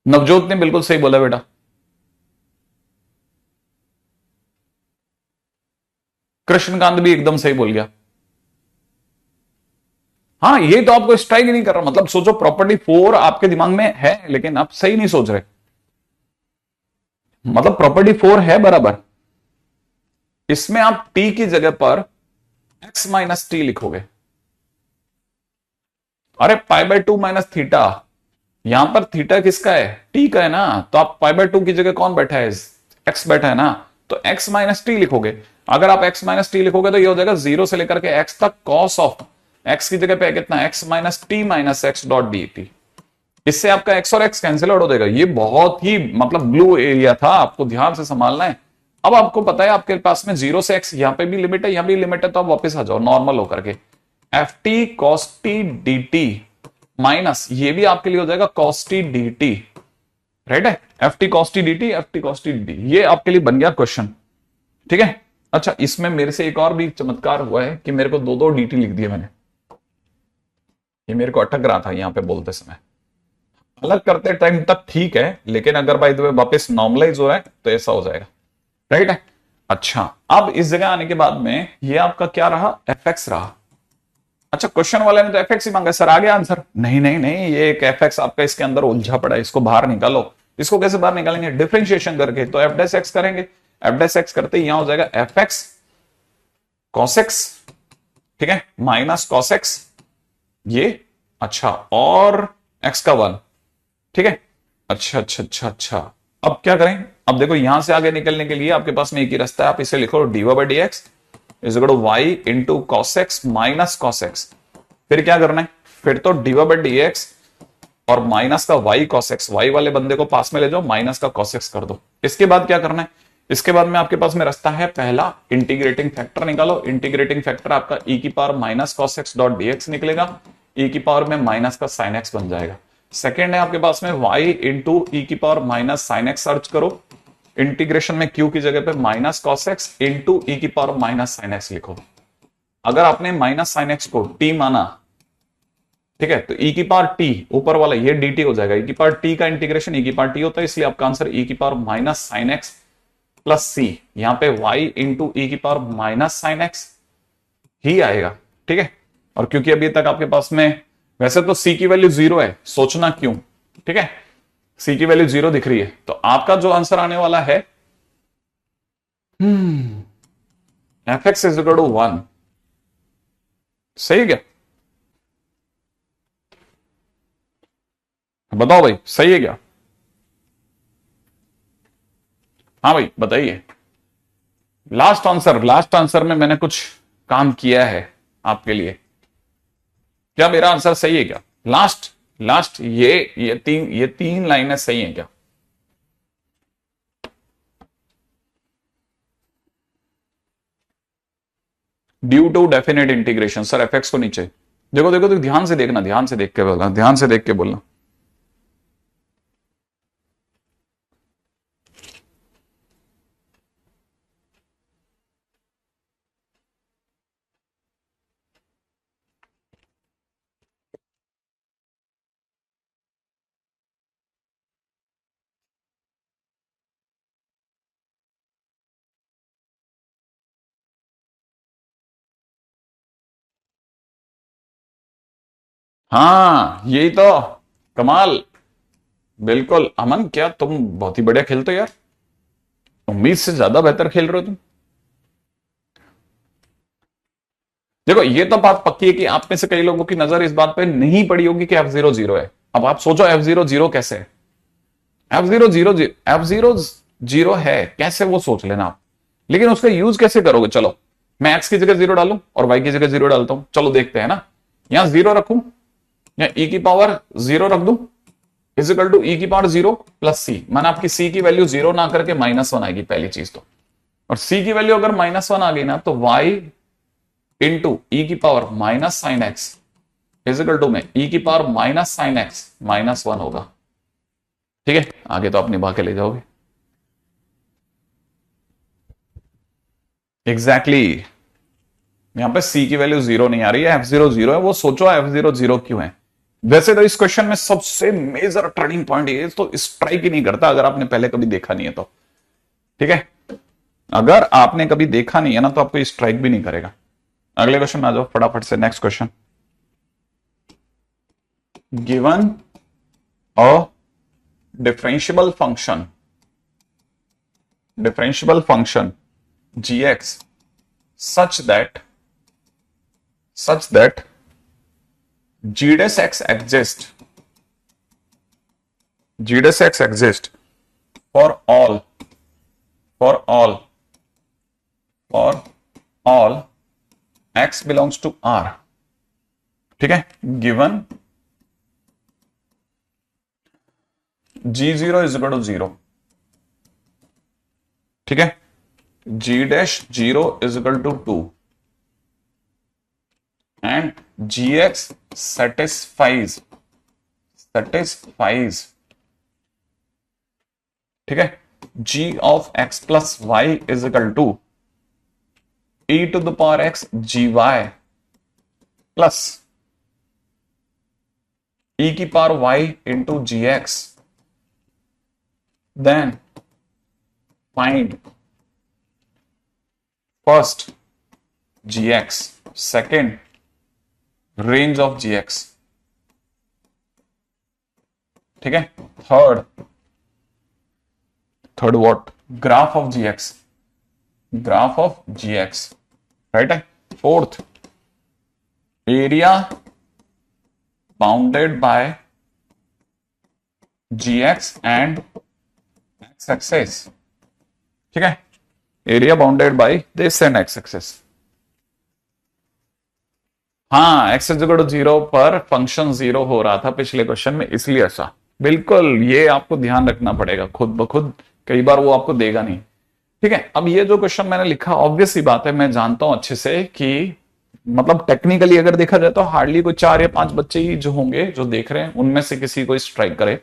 नवजोत ने बिल्कुल सही बोला बेटा। कृष्णकांत भी एकदम सही बोल गया। हाँ, ये तो आपको स्ट्राइक ही नहीं कर रहा, मतलब सोचो प्रॉपर्टी 4 आपके दिमाग में है लेकिन आप सही नहीं सोच रहे। मतलब प्रॉपर्टी 4 है बराबर, इसमें आप टी की जगह पर एक्स माइनस टी लिखोगे। अरे पाई बाय 2 माइनस थीटा, यहां पर थीटा किसका है, टी का है ना, तो आप पाई बाय 2 की जगह कौन बैठा है, एक्स बैठा है ना, तो एक्स माइनस टी लिखोगे। अगर आप एक्स माइनस टी लिखोगे तो ये हो जाएगा 0 से लेकर के एक्स तक कॉस ऑफ एक्स की जगह पे कितना, x minus T minus x dot D T. इससे आपका एक्स और एक्स कैंसिल आउट हो जाएगा। ये बहुत ही मतलब ब्लू एरिया था, आपको ध्यान से संभालना है। अब आपको पता है आपके पास में 0 से एक्स, यहां पे भी लिमिट है यहां भी लिमिट है, तो आप वापस आ जाओ नॉर्मल होकर के, f t cos t d t minus ये भी आपके लिए हो जाएगा cos t d t. Right है, f t cos t d t, f t cos t d t, ये आपके लिए बन गया क्वेश्चन। ठीक है, अच्छा इसमें मेरे से एक और भी चमत्कार हुआ है कि मेरे को दो दो डी टी लिख दिए मैंने, ये मेरे को अटक रहा था यहां पे बोलते समय। अलग करते टाइम तक ठीक है, लेकिन अगर बाय द वे वापस नॉर्मलाइज हो रहा है तो ऐसा हो जाएगा। राइट है, अच्छा अब इस जगह आने के बाद में ये आपका क्या रहा, एफ एक्स रहा। अच्छा क्वेश्चन वाले ने तो एफ एक्स ही मांगा, सर आ गया आंसर, नहीं नहीं नहीं, ये एक एफ एक्स आपका इसके अंदर उलझा पड़ा है, इसको बाहर निकालो। इसको कैसे बाहर निकालेंगे, डिफरेंशिएशन करके, तो एफ डैश एक्स करेंगे, एफ डैश एक्स करते ही यहां हो जाएगा एफ एक्स कॉस एक्स, ठीक है, माइनस कॉस एक्स ये, अच्छा और एक्स का 1, ठीक है। अच्छा अच्छा अच्छा अच्छा, अब क्या करें, अब देखो यहां से आगे निकलने के लिए आपके पास में एक ही रास्ता है, आप इसे लिखो d y by D x is equal to y into cos x minus cos x. फिर क्या करना है, फिर तो d y by D x और माइनस का वाई कॉस एक्स, वाई वाले बंदे को पास में ले जाओ, माइनस का कॉस एक्स कर दो। इसके बाद क्या करना है, इसके बाद में आपके पास में रास्ता है पहला, इंटीग्रेटिंग फैक्टर निकालो। इंटीग्रेटिंग फैक्टर आपका ई की power minus cos x dot d x निकलेगा, ई की पावर में माइनस का साइन एक्स बन जाएगा। सेकेंड है आपके पास में y इंटू ई की power minus sine x search करो, इंटीग्रेशन में q की जगह पे minus cos x into e की पावर माइनस साइन एक्स लिखो। अगर आपने माइनस साइन एक्स को t माना, ठीक है, तो ई की पावर t ऊपर वाला ये dt हो जाएगा, ई की पावर t का इंटीग्रेशन ई की पावर t होता है, इसलिए आपका आंसर ई की power minus sine x plus c, यहां पे y इंटू ई की पावर माइनस साइन एक्स ही आएगा। ठीक है, और क्योंकि अभी तक आपके पास में वैसे तो c की वैल्यू 0 है, सोचना क्यों, ठीक है, c की वैल्यू 0 दिख रही है, तो आपका जो आंसर आने वाला है f x is equal to 1। सही है क्या, बताओ भाई सही है क्या, हाँ भाई बताइए। लास्ट आंसर में मैंने कुछ काम किया है आपके लिए, क्या मेरा आंसर सही है क्या, लास्ट लास्ट ये तीन लाइनें सही हैं क्या, due to definite integration, sir f x को नीचे देखो देखो देखो, ध्यान से देखना, ध्यान से देख के बोलना, ध्यान से देख के बोलना। हाँ यही तो कमाल, बिल्कुल अमन, क्या तुम बहुत ही बढ़िया खेलते हो यार, उम्मीद से ज्यादा बेहतर खेल रहे हो तुम। देखो ये तो बात पक्की है कि आप में से कई लोगों की नजर इस बात पे नहीं पड़ी होगी कि F0 0 है। अब आप सोचो F0 0 कैसे है, F0 0 F0 0 है कैसे, वो सोच लेना आप, लेकिन उसका यूज कैसे करोगे। चलो मैं x की जगह 0 डालूं और y की जगह 0 डालता हूं, चलो देखते हैं ना, यहां 0 रखूं या e की पावर 0 रख दूं, इज इक्वल टू ई की पावर 0 प्लस सी, माना आपकी c की वैल्यू 0 ना करके -1 आएगी पहली चीज तो, और c की वैल्यू अगर -1 आ गई ना तो y इंटू ई की power minus sine x is equal to में ई की पावर माइनस साइन एक्स -1 होगा। ठीक है, आगे तो आप निभा के ले जाओगे। एग्जैक्टली यहां पे सी की वैल्यू जीरो नहीं आ रही है, F0 जीरो है। वो सोचो F0 जीरो क्यों है। वैसे तो इस क्वेश्चन में सबसे मेजर टर्निंग पॉइंट ये तो स्ट्राइक ही नहीं करता अगर आपने पहले कभी देखा नहीं है तो। ठीक है, अगर आपने कभी देखा नहीं है ना तो आपको स्ट्राइक भी नहीं करेगा। अगले क्वेश्चन में आ जाओ फटाफट से। Next question, given a differentiable function gx such that g dash x exist for all x belongs to R। ठीक है, given g0 is equal to 0। ठीक है, g dash 0 is equal to 2 and gx satisfies ठीक है g of x plus y is equal to e to the power x gy plus e की power y into gx, then find first gx, second range of gx। ठीक है, third what, graph of gx, right है। Fourth, area bounded by gx and x axis. ठीक है, area bounded by this and x axis. हाँ, x इक्वल टू 0 पर फंक्शन 0 हो रहा था पिछले क्वेश्चन में, इसलिए ऐसा। बिल्कुल, ये आपको ध्यान रखना पड़ेगा खुद ब खुद, कई बार वो आपको देगा नहीं। ठीक है, अब ये जो क्वेश्चन मैंने लिखा, ऑब्वियस सी बात है, मैं जानता हूं अच्छे से कि मतलब टेक्निकली अगर देखा जाए तो हार्डली कोई 4 या 5 बच्चे ही जो होंगे जो देख रहे हैं उनमें से किसी को स्ट्राइक करे।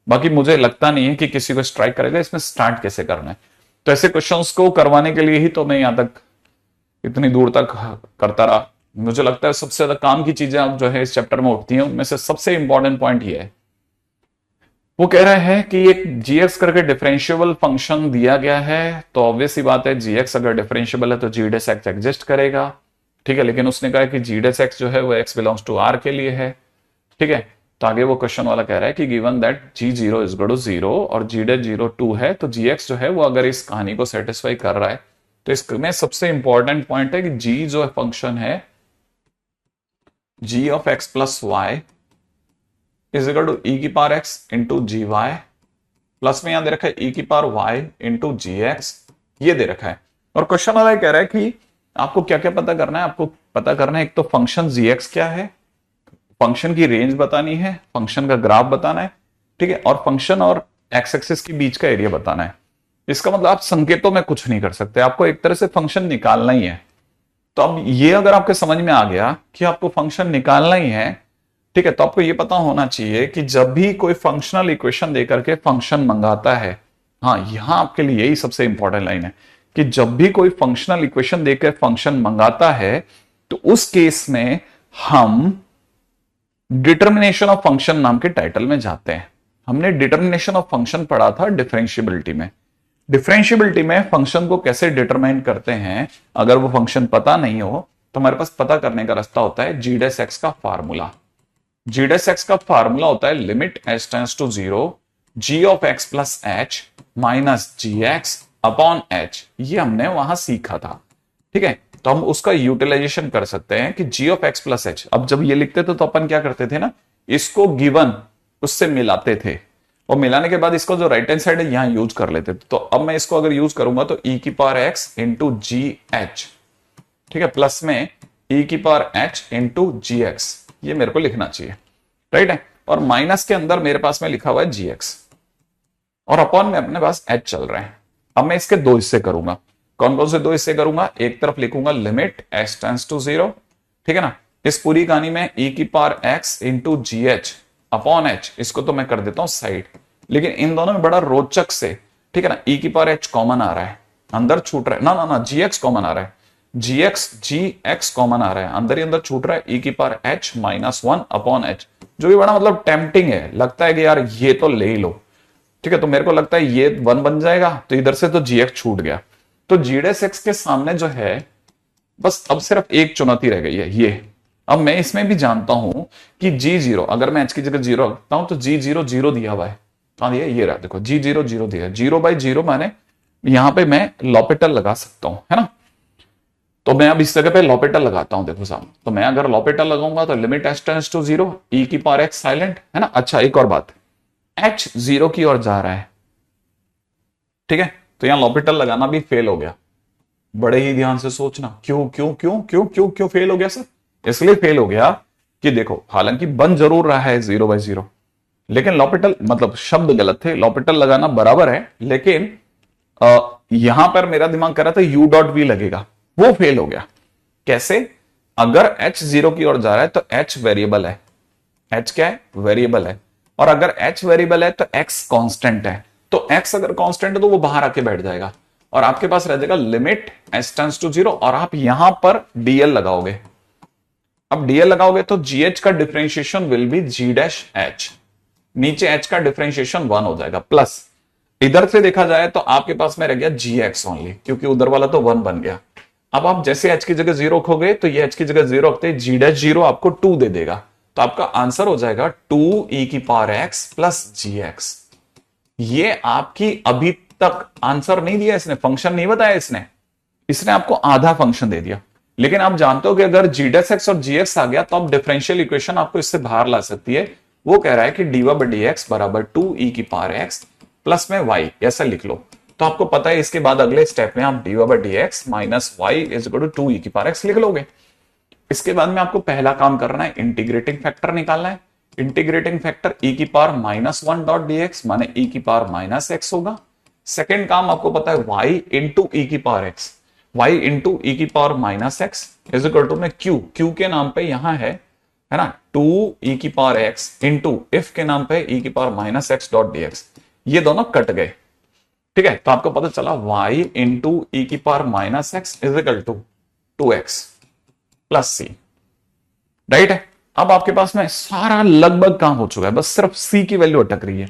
बाकी मुझे लगता नहीं है कि किसी को स्ट्राइक करेगा। इसमें स्टार्ट कैसे करना है, तो ऐसे क्वेश्चंस को करवाने के लिए ही तो मैं यहां तक इतनी दूर तक करता रहा। मुझे लगता है सबसे ज्यादा काम की चीजें अब जो है इस चैप्टर में उठती हैं, उनमें से सबसे इंपॉर्टेंट पॉइंट ये है। वो कह रहा है कि एक gx करके डिफरेंशियबल फंक्शन दिया गया है, तो ऑब्वियस ही बात है gx अगर डिफरेंशियबल है तो g dash x एग्जिस्ट करेगा। ठीक है, लेकिन उसने कहा कि g dash x जो है वो x बिलोंग्स टू R के लिए है। ठीक है, तो आगे वो क्वेश्चन वाला कह रहा है कि given that g0 is equal to 0 और g dash 0 2 है, तो gx जो है वो अगर इस कहानी को सेटिस्फाई कर रहा है तो इसमें सबसे इंपॉर्टेंट पॉइंट है कि g जो फंक्शन है g of x plus y is equal to e की power x into g y, plus में यहां दे रखा है e की power y into g x, ये दे रखा है। और क्वेश्चन वाला कह रहा है कि आपको क्या क्या पता करना है। आपको पता करना है एक तो फंक्शन gx क्या है, फंक्शन की रेंज बतानी है, फंक्शन का ग्राफ बताना है। ठीक है, और फंक्शन और x एक्सिस के बीच का एरिया बताना है। इसका मतलब आप संकेतों में कुछ नहीं कर सकते, आपको एक तरह से फंक्शन निकालना ही है। तो अब ये अगर आपके समझ में आ गया कि आपको फंक्शन निकालना ही है, ठीक है, तो आपको ये पता होना चाहिए कि जब भी कोई फंक्शनल इक्वेशन देकर के फंक्शन मंगाता है, हाँ यहां आपके लिए यही सबसे इंपॉर्टेंट लाइन है कि जब भी कोई फंक्शनल इक्वेशन देकर फंक्शन मंगाता है तो उस केस में हम डिटर्मिनेशन ऑफ फंक्शन नाम के टाइटल में जाते हैं। हमने डिटर्मिनेशन ऑफ फंक्शन पढ़ा था डिफरेंशियबिलिटी में। डिफरेंशियबिलिटी में फंक्शन को कैसे डिटरमाइन करते हैं, अगर वो फंक्शन पता नहीं हो तो हमारे पास पता करने का रास्ता होता है g dash x का फार्मूला। g dash x का फार्मूला होता है limit h tends to 0 g of x plus h minus g x upon h। ये हमने वहां सीखा था। ठीक है, तो हम उसका यूटिलाइजेशन कर सकते हैं कि g of x plus h। अब जब ये लिखते थे तो अपन क्या करते थे ना, इसको गिवन उससे मिलाते थे और मिलाने के बाद इसको जो राइट हैंड साइड है यहां यूज कर लेते थे। तो अब मैं इसको अगर यूज करूंगा तो e की पावर x इंटू जी एच, ठीक है, प्लस में e की power h into g x, ये मेरे को लिखना चाहिए, राइट है। और माइनस के अंदर मेरे पास में लिखा हुआ है gx और अपॉन में अपने पास h चल रहे हैं। अब मैं इसके दो हिस्से करूंगा। कौन कौन से दो हिस्से करूंगा, एक तरफ लिखूंगा लिमिट h टेंड्स टू 0, ठीक है ना। इस पूरी कहानी में e की पावर x इंटू जी एच अपॉन h, इसको तो मैं कर देता हूं साइड, लेकिन इन दोनों में बड़ा रोचक से, ठीक है ना, e की पावर h कॉमन आ रहा है अंदर छूट रहा है ना, ना ना, जी एक्स कॉमन आ रहा है, जी एक्स कॉमन आ रहा है, अंदर ही अंदर छूट रहा है, ई की power H minus one upon H, जो भी बड़ा मतलब टेम्पटिंग है, लगता है कि यार ये तो ले ही लो, ठीक है। तो मेरे को लगता है ये वन बन जाएगा, तो इधर से तो जी एक्स छूट गया, तो जी डेस एक्स के सामने जो है बस अब सिर्फ एक चुनौती रह गई है ये। अब मैं इसमें भी जानता हूं कि जी जीरो, अगर मैं एच की जगह जीरो रखता हूं तो जी जीरो जीरो दिया हुआ है, कहां दिया, ये रहा देखो, जी जीरो जीरो दिया है, जीरो बाई जीरो माने यहां पे मैं लॉपिटल लगा सकता हूं, है ना। तो मैं अब इस जगह पे लॉपिटल लगाता हूं, देखो साहब, तो मैं अगर लॉपिटल लगाऊंगा तो limit h tends to zero, e की पावर एक्स साइलेंट, है ना। अच्छा एक और बात, एच जीरो की ओर जा रहा है, ठीक है, तो यहां लॉपिटल लगाना भी फेल हो गया। बड़े ही ध्यान से सोचना, क्यों क्यों क्यों क्यों क्यों क्यों फेल हो गया सर? इसलिए फेल हो गया कि देखो, हालांकि बन जरूर रहा है जीरो बाई जीरो, लेकिन लॉपिटल मतलब शब्द गलत थे, लॉपिटल लगाना बराबर है, लेकिन यहां पर मेरा दिमाग कर रहा था यू डॉट वी लगेगा, वो फेल हो गया। कैसे? अगर एच जीरो की ओर जा रहा है तो एच वेरिएबल है, एच क्या है, वेरिएबल है, और अगर एच वेरिएबल है तो एक्स कांस्टेंट है, तो एक्स अगर कांस्टेंट है तो वो बाहर आके बैठ जाएगा, और आपके पास रह जाएगा limit h tends to zero, और आप यहां पर डीएल लगाओगे। अब डीएल लगाओगे तो जीएच का differentiation will be G dash H, नीचे एच का डिफरेंशिएशन वन हो जाएगा, प्लस इधर से देखा जाए तो आपके पास में रह गया जी एक्स ओनली, क्योंकि उधर वाला तो वन बन गया। अब आप जैसे एच की जगह जीरो रखोगे तो ये एच की जगह जीरो रखते जी डैश जीरो आपको टू दे देगा, तो आपका आंसर हो जाएगा टू ई की पावर एक्स प्लस जी एक्स। ये आपकी अभी तक आंसर नहीं दिया इसने, फंक्शन नहीं बताया इसने, इसने आपको आधा फंक्शन दे दिया। लेकिन आप जानते हो कि अगर जी डेस एक्स और जी एक्स आ गया तो आप डिफरेंशियल इक्वेशन आपको इससे बाहर ला सकती है। वो कह रहा है कि d y by D x बराबर टू ई की पावर एक्स प्लस में वाई, ऐसा लिख लो। तो आपको पता है इसके बाद अगले स्टेप में आप d y by D x minus y is equal to two e की पावर एक्स लिख लोगे। इसके बाद में आपको पहला काम करना है, इंटीग्रेटिंग फैक्टर निकालना है। इंटीग्रेटिंग फैक्टर ई की power minus one dot d x माने ई की पावर माइनस एक्स होगा। सेकेंड काम आपको पता है वाई इंटू ई की power x, y into e की power minus x is equal to में क्यू, क्यू के नाम पे यहां है ना, टू ई की पावर एक्स इंटू इफ के नाम पे ई की power minus x dot d x, ये दोनों कट गए, ठीक है। तो आपको पता चला वाई इंटू ई की power minus x is equal to two x plus c, right है। अब आपके पास में सारा लगभग काम हो चुका है, बस सिर्फ सी की वैल्यू अटक रही है,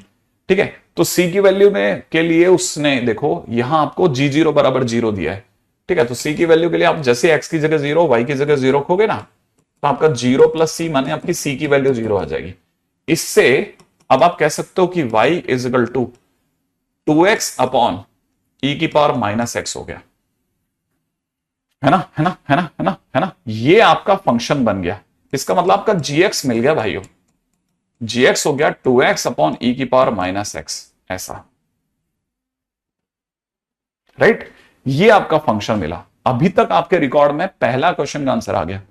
ठीक है। तो सी की वैल्यू में के लिए उसने देखो यहां आपको जी जीरो बराबर जीरो दिया है, ठीक है। तो सी की वैल्यू के लिए आप जैसे एक्स की जगह जीरो, वाई की जगह जीरो रखोगे ना, तो आपका जीरो प्लस सी माने आपकी सी की वैल्यू जीरो आ जाएगी। इससे अब आप कह सकते हो कि y is equal to two x upon e की पावर माइनस एक्स हो गया, है ना, है ना, है ना, है ना, है ना। ये आपका फंक्शन बन गया, इसका मतलब आपका जी एक्स मिल गया भाइयों, जी एक्स हो गया टू एक्स अपॉन ई की पावर माइनस एक्स, ऐसा, राइट। ये आपका फंक्शन मिला। अभी तक आपके रिकॉर्ड में पहला क्वेश्चन का आंसर आ गया,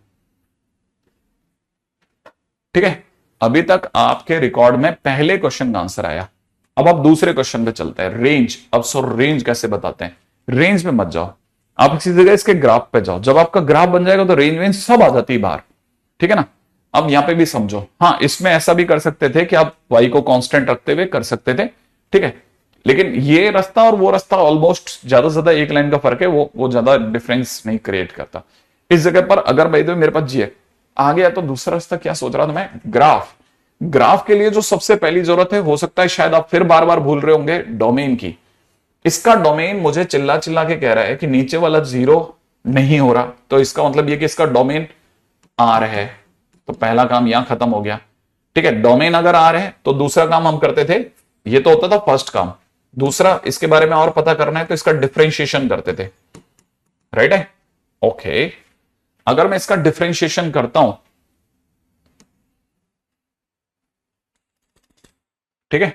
ठीक है। अभी तक आपके रिकॉर्ड में पहले क्वेश्चन का आंसर आया। अब आप दूसरे क्वेश्चन पे चलते हैं, रेंज। अब सो रेंज कैसे बताते हैं? रेंज पे मत जाओ, आप इसी जगह इसके ग्राफ पे जाओ। जब आपका ग्राफ बन जाएगा तो रेंज वेंज सब आ जाती है बाहर, ठीक है ना। अब यहां पे भी समझो, हाँ इसमें ऐसा भी कर सकते थे कि आप y को कांस्टेंट रखते हुए कर सकते थे, ठीक है। लेकिन ये रास्ता और वो रास्ता ऑलमोस्ट ज्यादा से ज्यादा एक लाइन का फर्क है, वो ज्यादा डिफरेंस नहीं क्रिएट करता। इस जगह पर अगर भाई तो मेरे पास जी आ गया तो दूसरा रास्ता क्या सोच रहा था मैं, ग्राफ। ग्राफ के लिए जो सबसे पहली जरूरत है, हो सकता है शायद आप फिर बार बार भूल रहे होंगे, डोमेन की। इसका डोमेन मुझे चिल्ला चिल्ला के कह रहा है कि नीचे वाला जीरो नहीं हो रहा, तो इसका मतलब ये कि इसका डोमेन आर है, तो पहला काम यहां खत्म हो गया, ठीक है। डोमेन अगर आर है तो दूसरा काम हम करते थे, ये तो होता था फर्स्ट काम। दूसरा इसके बारे में और पता करना है तो इसका डिफरेंशिएशन करते थे, राइट है, ओके। अगर मैं इसका डिफरेंशिएशन करता हूं, ठीक है,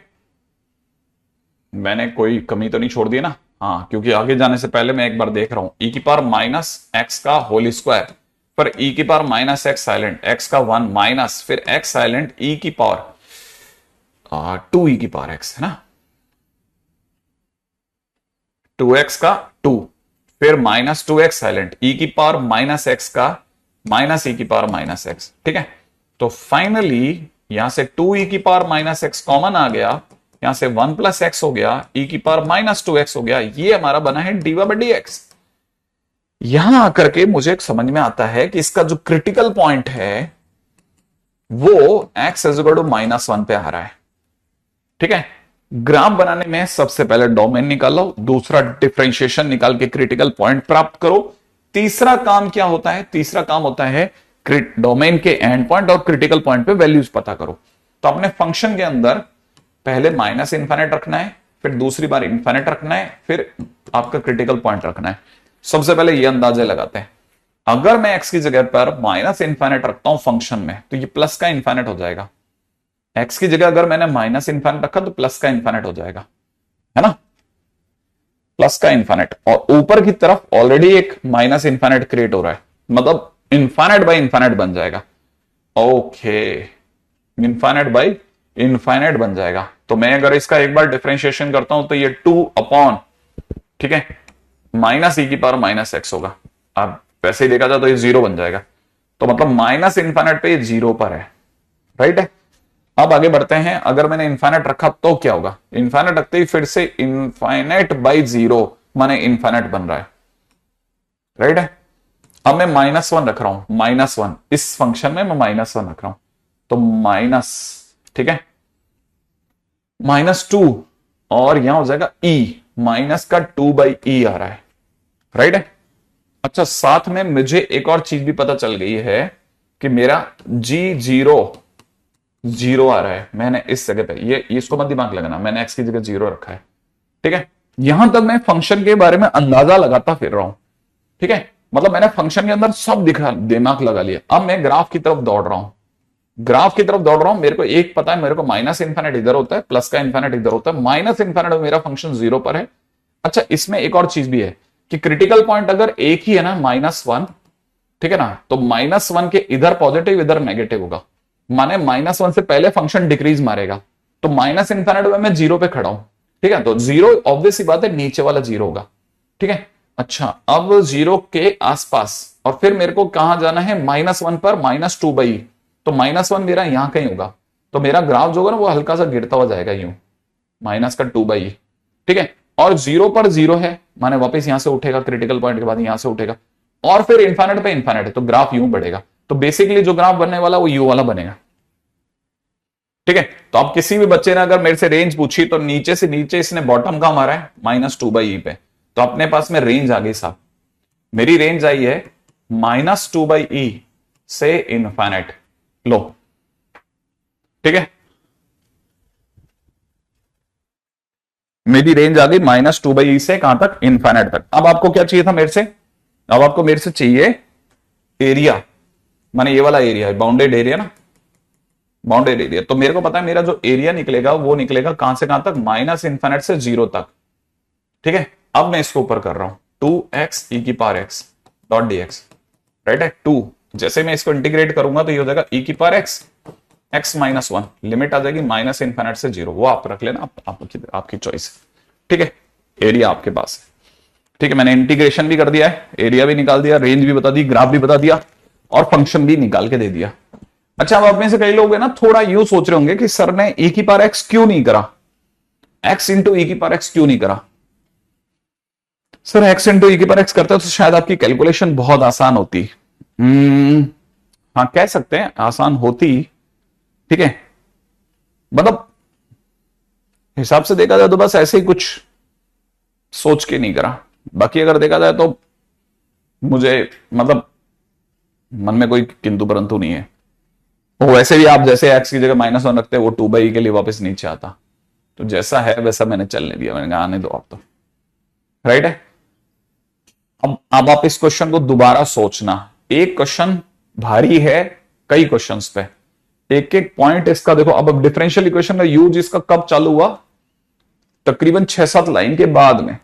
मैंने कोई कमी तो नहीं छोड़ दी ना, हाँ, क्योंकि आगे जाने से पहले मैं एक बार देख रहा हूं, ई की पावर माइनस एक्स का होल स्क्वायर पर ई की power minus x silent, x का वन माइनस फिर एक्स साइलेंट ई की पावर टू ई की पावर एक्स, है ना, टू एक्स का टू फिर माइनस टू एक्स साइलेंट ई की पावर माइनस एक्स का माइनस ई की पावर माइनस एक्स, ठीक है। तो फाइनली यहां से टू ई की पावर माइनस एक्स कॉमन आ गया, यहां से 1 प्लस एक्स हो गया, ई की पावर माइनस 2x हो गया, ये हमारा बना है dy बाई डी एक्स। यहां आकर के मुझे एक समझ में आता है कि इसका जो क्रिटिकल पॉइंट है वो x इज इक्वल टू -1 पे आ रहा है। ठीक है, ग्राफ बनाने में सबसे पहले डोमेन निकालो, दूसरा डिफरेंशिएशन निकाल के क्रिटिकल पॉइंट प्राप्त करो, तीसरा काम क्या होता है, तीसरा काम होता है डोमेन के एंड पॉइंट और क्रिटिकल पॉइंट पे वैल्यूज पता करो। तो अपने फंक्शन के अंदर पहले माइनस इन्फाइनाइट रखना है, फिर दूसरी बार इन्फाइनाइट रखना है, फिर आपका क्रिटिकल पॉइंट रखना है। सबसे पहले ये अंदाजे लगाते हैं, अगर मैं x की जगह पर माइनस इन्फाइनाइट रखता हूं फंक्शन में तो ये प्लस का इन्फाइनाइट हो जाएगा। x की जगह अगर मैंने माइनस इन्फाइनाइट रखा तो प्लस का इन्फाइनाइट हो जाएगा, है ना, प्लस का इन्फाइनाइट। और ऊपर की तरफ ऑलरेडी एक माइनस इन्फाइनाइट क्रिएट हो रहा है, मतलब इन्फाइनाइट बाई इन्फाइनाइट बन जाएगा। ओके, इन्फाइनाइट बाई इन्फाइनाइट बन जाएगा। तो मैं अगर इसका एक बार डिफरेंशिएशन करता हूं तो ये 2 अपॉन, ठीक है, माइनस ई की पावर माइनस एक्स होगा। अब वैसे ही देखा जाए तो ये 0 बन जाएगा, तो मतलब माइनस इन्फाइनाइट पे ये 0 पर है, राइट है। अब आगे बढ़ते हैं, अगर मैंने इन्फाइनाइट रखा तो क्या होगा, इन्फाइनाइट रखते ही फिर से इन्फाइनाइट बाई 0 माने इन्फाइनाइट बन रहा है, राइट है। अब मैं -1 रख रहा हूं, -1 इस फंक्शन में मैं -1 रख रहा हूं, तो माइनस, ठीक है, -2 और यहां हो जाएगा ई, माइनस का 2 बाई ई आ रहा है, राइट है। अच्छा, साथ में मुझे एक और चीज भी पता चल गई है कि मेरा g0 0 आ रहा है। मैंने इस जगह पे ये इसको मत दिमाग लगाना, मैंने x की जगह 0 रखा है, ठीक है। यहां तक मैं फंक्शन के बारे में अंदाजा लगाता फिर रहा हूं, ठीक है, मतलब मैंने फंक्शन के अंदर सब दिमाग लगा लिया। अब मैं ग्राफ की तरफ दौड़ रहा हूं, ग्राफ की तरफ दौड़ रहा हूं, मेरे को एक पता है, मेरे को माइनस इन्फाइनाइट इधर होता है, प्लस का इन्फाइनाइट इधर होता है, माइनस इन्फाइनाइट में मेरा फंक्शन 0 पर है। अच्छा, इसमें एक और चीज भी है कि क्रिटिकल पॉइंट अगर एक ही है ना, -1, ठीक है ना, तो -1 के इधर पॉजिटिव इधर नेगेटिव होगा, माने -1 से पहले फंक्शन डिक्रीज मारेगा, तो माइनस इन्फाइनाइट में मैं 0 पे खड़ा हूं, ठीक है, तो 0 ऑब्वियस सी बात है नीचे वाला 0 होगा, ठीक है। अच्छा, अब 0 के आसपास और फिर मेरे को कहां जाना है, -1 पर -2 बाई, तो -1 मेरा यहां कहीं होगा, तो मेरा ग्राफ जो होगा ना वो हल्का सा गिरता हुआ जाएगा यूं, माइनस का 2 बाई, ठीक है। और 0 पर 0 है, माने वापस यहां से उठेगा, क्रिटिकल पॉइंट के बाद यहां से उठेगा, और फिर इन्फाइनाइट पे इन्फाइनाइट है, तो ग्राफ यूं बढ़ेगा। तो बेसिकली जो ग्राफ बनने वाला वो यू वाला बनेगा, ठीक है। तो अब किसी भी बच्चे ने अगर मेरे से रेंज पूछी तो नीचे से नीचे इसने बॉटम का मारा है -2 बाई ई पे, तो अपने पास में रेंज आ गई साहब, मेरी रेंज आई है -2 बाई ई से इनफाइनाइट, लो, ठीक है, मेरी रेंज आ गई -2 बाई ई से कहां तक, इनफाइनाइट तक। अब आपको क्या चाहिए था मेरे से, अब आपको मेरे से चाहिए एरिया, माने ये वाला एरिया है, बाउंडेड एरिया ना, बाउंडेड एरिया। तो मेरे को पता है मेरा जो एरिया निकलेगा वो निकलेगा कहां से कहां तक, माइनस इन्फाइनाइट से 0 तक, ठीक है। अब मैं इसको ऊपर कर रहा हूं, 2x ई की power x dot dx, right है, 2, जैसे मैं इसको इंटीग्रेट करूंगा तो ये हो जाएगा ई की पावर x, x -1, लिमिट आ जाएगी माइनस इन्फाइनाइट से 0, वो आप रख लेना, आपकी चॉइस है, ठीक है। एरिया आपके पास है, ठीक है, मैंने इंटीग्रेशन भी कर दिया है, एरिया भी निकाल दिया, रेंज भी बता दी, ग्राफ भी बता दिया, और फंक्शन भी निकाल के दे दिया। अच्छा, अब आप में से कई लोग हैं ना थोड़ा यूं सोच रहे होंगे कि सर ने e की पावर x क्यों नहीं करा, x इंटू ई की पावर x क्यों नहीं करा। सर x इंटू ई की पावर x करते तो शायद आपकी कैलकुलेशन बहुत आसान होती। हाँ, कह सकते हैं आसान होती, ठीक है, मतलब हिसाब से देखा जाए तो बस ऐसे ही कुछ सोच के नहीं करा। बाकी अगर देखा जाए तो मुझे मतलब मन में कोई किंतु परंतु नहीं है। वो वैसे भी आप जैसे x की जगह -1 रखते हैं वो 2 बाई के लिए वापस नीचे आता, तो जैसा है वैसा मैंने चलने दिया, मैंने कहा आने दो आप तो, राइट है। अब आप इस क्वेश्चन को दोबारा सोचना, एक क्वेश्चन भारी है कई क्वेश्चंस पे, एक एक पॉइंट इसका देखो। अब डिफरेंशियल इक्वेशन का यूज इसका कब चालू हुआ, तकरीबन 6-7 लाइन के बाद में।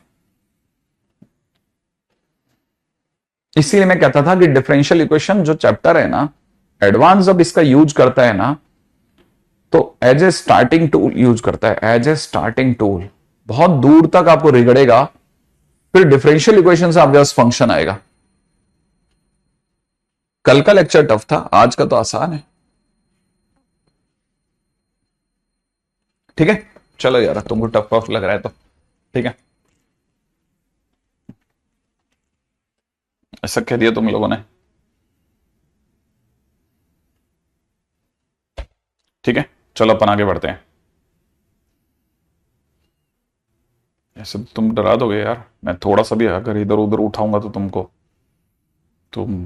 इसीलिए मैं कहता था कि डिफरेंशियल इक्वेशन जो चैप्टर है ना, एडवांस जब इसका यूज करता है ना तो as a starting tool use करता है, एज ए स्टार्टिंग टूल, बहुत दूर तक आपको रिगड़ेगा, फिर डिफरेंशियल इक्वेशन से आपके पास फंक्शन आएगा। कल का लेक्चर टफ था, आज का तो आसान है, ठीक है। चलो यार, तुमको टफ टफ लग रहा है तो ठीक है, ऐसा कह दिया तुम लोगों ने। ठीक है, चलो अपन आगे बढ़ते हैं। ऐसे तुम डरा दोगे यार, मैं थोड़ा सा भी अगर इधर उधर उठाऊंगा तो तुम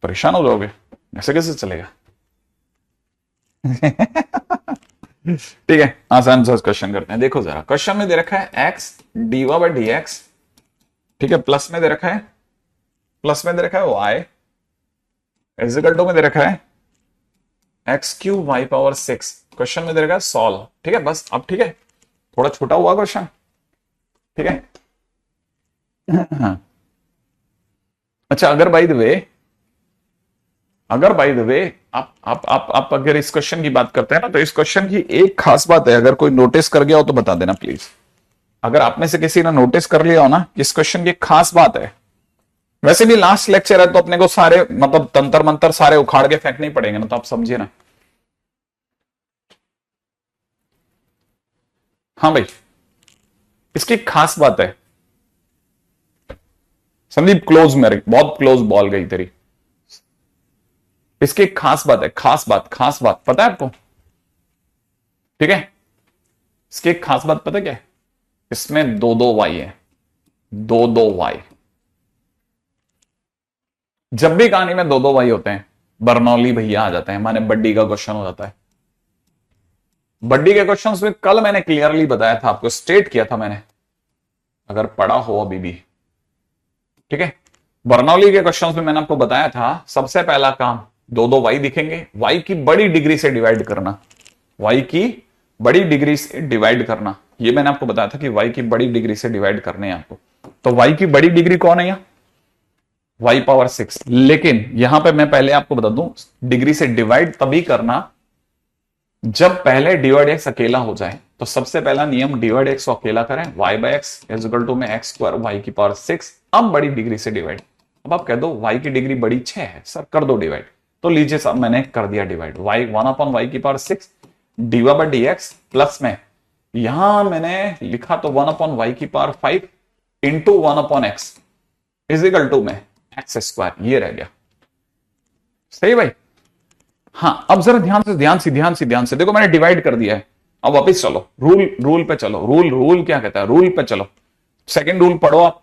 परेशान हो जाओगे, ऐसे कैसे चलेगा। ठीक है, आसान सा क्वेश्चन करते हैं। देखो जरा, क्वेश्चन में दे रखा है x diva by D x, ठीक है, प्लस में दे रखा है वाई इक्वल टू में दे रखा है x cube y power 6। Question में दे रखा है सॉल्व। ठीक है, बस अब ठीक है, थोड़ा छोटा हुआ क्वेश्चन, ठीक है। हाँ। अच्छा, अगर बाय द वे आप अगर इस क्वेश्चन की बात करते हैं ना, तो इस क्वेश्चन की एक खास बात है, अगर कोई नोटिस कर गया हो तो बता देना प्लीज। अगर आप में से किसी ने नोटिस कर लिया हो ना, इस क्वेश्चन की खास बात है, वैसे भी लास्ट लेक्चर है तो अपने को सारे मतलब तंत्र मंत्र सारे उखाड़ के फेंकने ही पड़ेंगे ना, तो आप समझिए ना। हाँ भाई, इसकी खास बात है। संदीप क्लोज, मेरे बहुत क्लोज बॉल गई तेरी। इसकी खास बात है, खास बात पता है आपको, ठीक है। इसकी एक खास बात पता क्या है, इसमें दो वाई है, दो वाई। जब भी कहानी में दो वाई होते हैं, बर्नौली भैया आ जाते हैं, माने बड्डी का क्वेश्चन हो जाता है। बड्डी के क्वेश्चन में कल मैंने क्लियरली बताया था आपको, स्टेट किया था मैंने, अगर पढ़ा हो अभी भी, ठीक है। बर्नौली के क्वेश्चन में मैंने आपको बताया था, सबसे पहला काम दो वाई दिखेंगे, वाई की बड़ी डिग्री से डिवाइड करना, वाई की बड़ी डिग्री से डिवाइड करना। ये मैंने आपको बताया था कि वाई की बड़ी डिग्री से डिवाइड करने हैं आपको। तो वाई की बड़ी डिग्री कौन है, यहां वाई पावर 6। लेकिन यहां पे मैं पहले आपको बता दूं, डिग्री से डिवाइड तभी करना जब पहले डिवाइड एक्स अकेला हो जाए। तो सबसे पहला नियम, डिवाइड एक्स को अकेला करें, y by x is equal to में एक्स स्क्वायर वाई की पावर 6। अब बड़ी डिग्री से डिवाइड, अब आप कह दो y की डिग्री बड़ी 6 है सर, कर दो डिवाइड। तो लीजिए साहब, मैंने कर दिया डिवाइड, y 1/y की power 6 d y by dx, plus में यहां मैंने लिखा तो 1/y की power 5 into 1/x is equal to में एक्स स्क्वायर, ये रह गया। सही भाई। हाँ, अब जरा ध्यान से देखो, मैंने डिवाइड कर दिया है। अब वापिस चलो, रूल पे चलो। रूल क्या कहता है, रूल पे चलो। सेकंड रूल पढ़ो आप,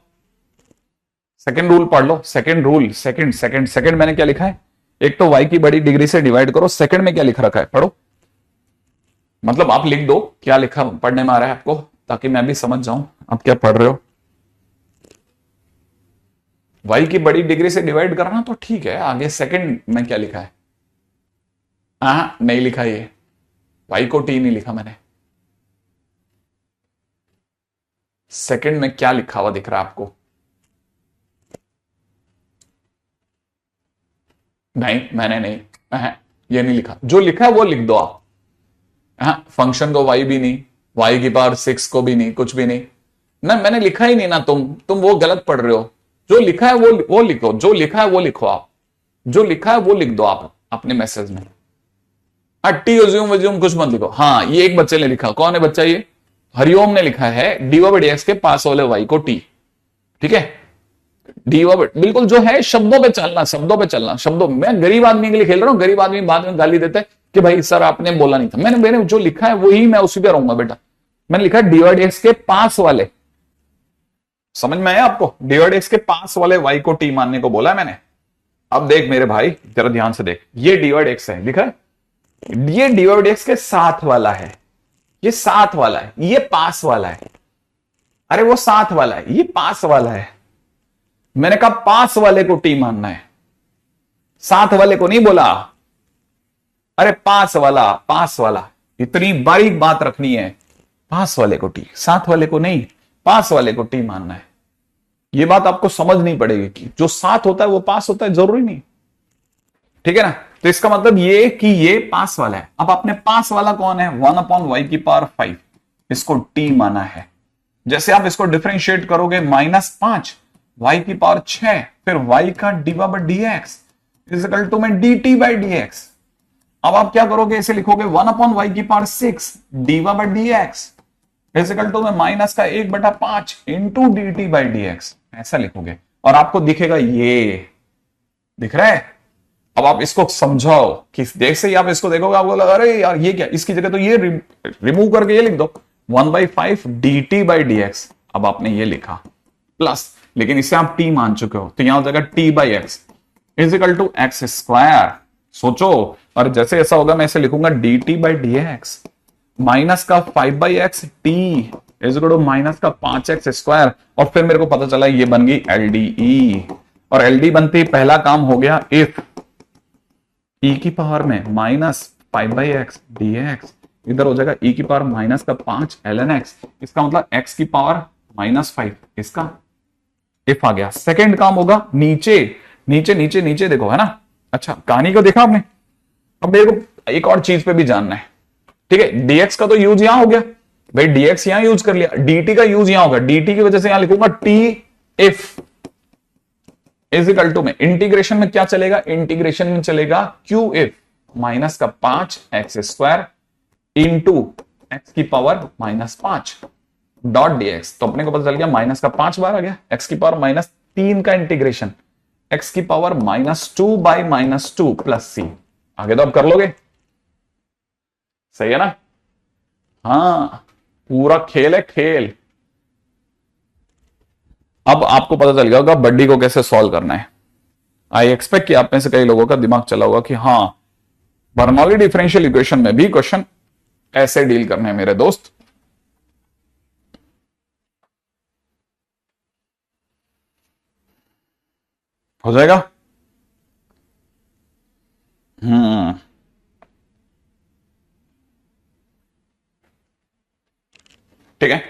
सेकंड रूल पढ़ लो। सेकंड मैंने क्या लिखा है, एक तो y की बड़ी डिग्री से डिवाइड करो, सेकंड में क्या लिख रखा है पढ़ो। मतलब आप लिख दो क्या लिखा पढ़ने में आ रहा है आपको, ताकि मैं भी समझ जाऊं आप क्या पढ़ रहे हो। y की बड़ी डिग्री से डिवाइड करना तो ठीक है, आगे सेकंड में क्या लिखा है, हाँ नहीं लिखा, ये y को t नहीं लिखा मैंने। सेकंड में क्या लिखा हुआ दिख रहा है आपको, नहीं मैंने नहीं, ये नहीं लिखा, जो लिखा है वो लिख दो आप। हाँ, फंक्शन को y भी नहीं, y की पावर 6 को भी नहीं, कुछ भी नहीं ना, मैंने लिखा ही नहीं ना। तुम वो गलत पढ़ रहे हो। जो लिखा है वो लिखो, जो लिखा है वो लिखो आप, जो लिखा है वो लिख दो आप अपने मैसेज में। टी वज्यूम कुछ मत लिखो। हाँ, ये एक बच्चे ने लिखा, कौन है बच्चा, ये हरिओम ने लिखा है डीवा बाय डीएक्स के पास वाले वाई को टी, ठीक है। डीवा बिल्कुल जो है, शब्दों पे चलना, शब्दों। मैं गरीब आदमी के लिए खेल रहा हूं, गरीब आदमी बाद में गाली देता है कि भाई सर आपने बोला नहीं था। मैंने जो लिखा है वही मैं उसी पे रहूंगा बेटा। मैंने लिखा है डीवा डीएक्स के पास वाले, समझ में आया आपको, डीवा डीएक्स के पास वाले वाई को टी मानने को बोला है मैंने। अब देख मेरे भाई, जरा ध्यान से देख, ये डीवा डीएक्स है, दिखा है, ये डीवा डीएक्स के साथ वाला है, ये साथ वाला है, ये पास वाला है। अरे वो साथ वाला है, ये पास वाला है। मैंने कहा पास वाले को टी मानना है, साथ वाले को नहीं बोला। अरे पास वाला, इतनी बारीक बात रखनी है, पास वाले को टी, साथ वाले को नहीं, पास वाले को टी मानना है। यह बात आपको समझनी पड़ेगी कि जो साथ होता है वो पास होता है, जरूरी नहीं, ठीक है ना। तो इसका मतलब ये कि ये पास वाला है। अब अपने पास वाला कौन है, 1/y की पावर 5, इसको t माना है। जैसे आप इसको डिफरेंशिएट करोगे, -5 y की पावर 6, फिर y का d y by dx is equal to में dt बाय dx। अब आप क्या करोगे, इसे लिखोगे 1/y की power 6 d y by dx is equal to में माइनस का 1/5 into d t by D x, ऐसा लिखोगे और आपको दिखेगा ये, दिख रहा है। अब आप इसको समझाओ कि देख से ही आप इसको देखोगे, आपको लगा अरे यार ये क्या, इसकी जगह तो ये रिमूव करके ये लिख दो 1/5 D t by D x. अब आपने ये लिखा प्लस, लेकिन इसे आप टी मान चुके हो तो यहां हो जाएगा t by x is equal to x square. सोचो, और जैसे ऐसा होगा मैं इसे लिखूंगा d t by D x minus का 5/x T is equal to minus का 5x स्क्वायर, और फिर मेरे को पता चला ये बन गई एलडीई, और एलडी बनते ही पहला काम हो गया इफ ई की पावर में माइनस 5/x dx इधर हो जाएगा ई की पावर माइनस का 5 ln x, इसका मतलब x की पावर -5, इसका इफ आ गया। सेकेंड काम होगा नीचे नीचे नीचे नीचे देखो, है ना। अच्छा कहानी को देखा आपने, अब मेरे को एक और चीज पे भी जानना है, ठीक है। dx का तो यूज यहां हो गया भाई, dx यहां यूज कर लिया, dt का यूज यहां होगा, dt की वजह से यहां लिखूंगा t इफ इजिकल टू में इंटीग्रेशन में क्या चलेगा, इंटीग्रेशन में चलेगा q इफ माइनस का 5x स्क्वायर इंटू एक्स की पावर -5 डॉट dx। तो अपने को पता चल गया माइनस का 5 बार आ गया, x की पावर -3 का इंटीग्रेशन x की पावर -2 बाई -2 प्लस c। आगे तो आप कर लोगे, सही है ना। हाँ पूरा खेल है खेल। अब आपको पता चल गया होगा बड्डी को कैसे सॉल्व करना है। आई एक्सपेक्ट कि आप में से कई लोगों का दिमाग चला होगा कि हाँ बर्नौली डिफरेंशियल इक्वेशन में भी क्वेश्चन ऐसे डील करने हैं मेरे दोस्त। हो जाएगा। ठीक है,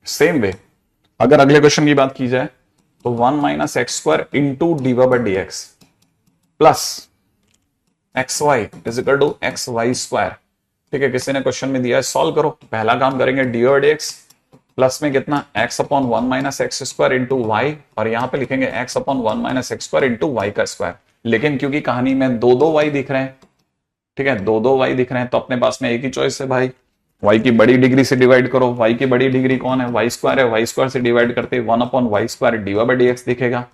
सेम वे अगर अगले क्वेश्चन की बात की जाए तो 1 minus x square into d y by D x plus x y is equal to x y square. ठीक है, किसी ने क्वेश्चन में दिया है सॉल्व करो, पहला काम करेंगे d by D x plus में कितना x upon 1 minus x square into y, और यहां पे लिखेंगे x upon 1 minus x square into y का स्क्वायर। लेकिन क्योंकि कहानी में दो दो वाई दिख रहे हैं, ठीक है, दो दो वाई दिख रहे हैं, तो अपने पास में एक ही चॉइस है भाई, y की बड़ी डिग्री से डिवाइड करो। y की बड़ी डिग्री कौन है, वाई स्क्वायर है, वाई स्क्वायर से डिवाइड करते 1 upon y square d y by D x दिखेगा,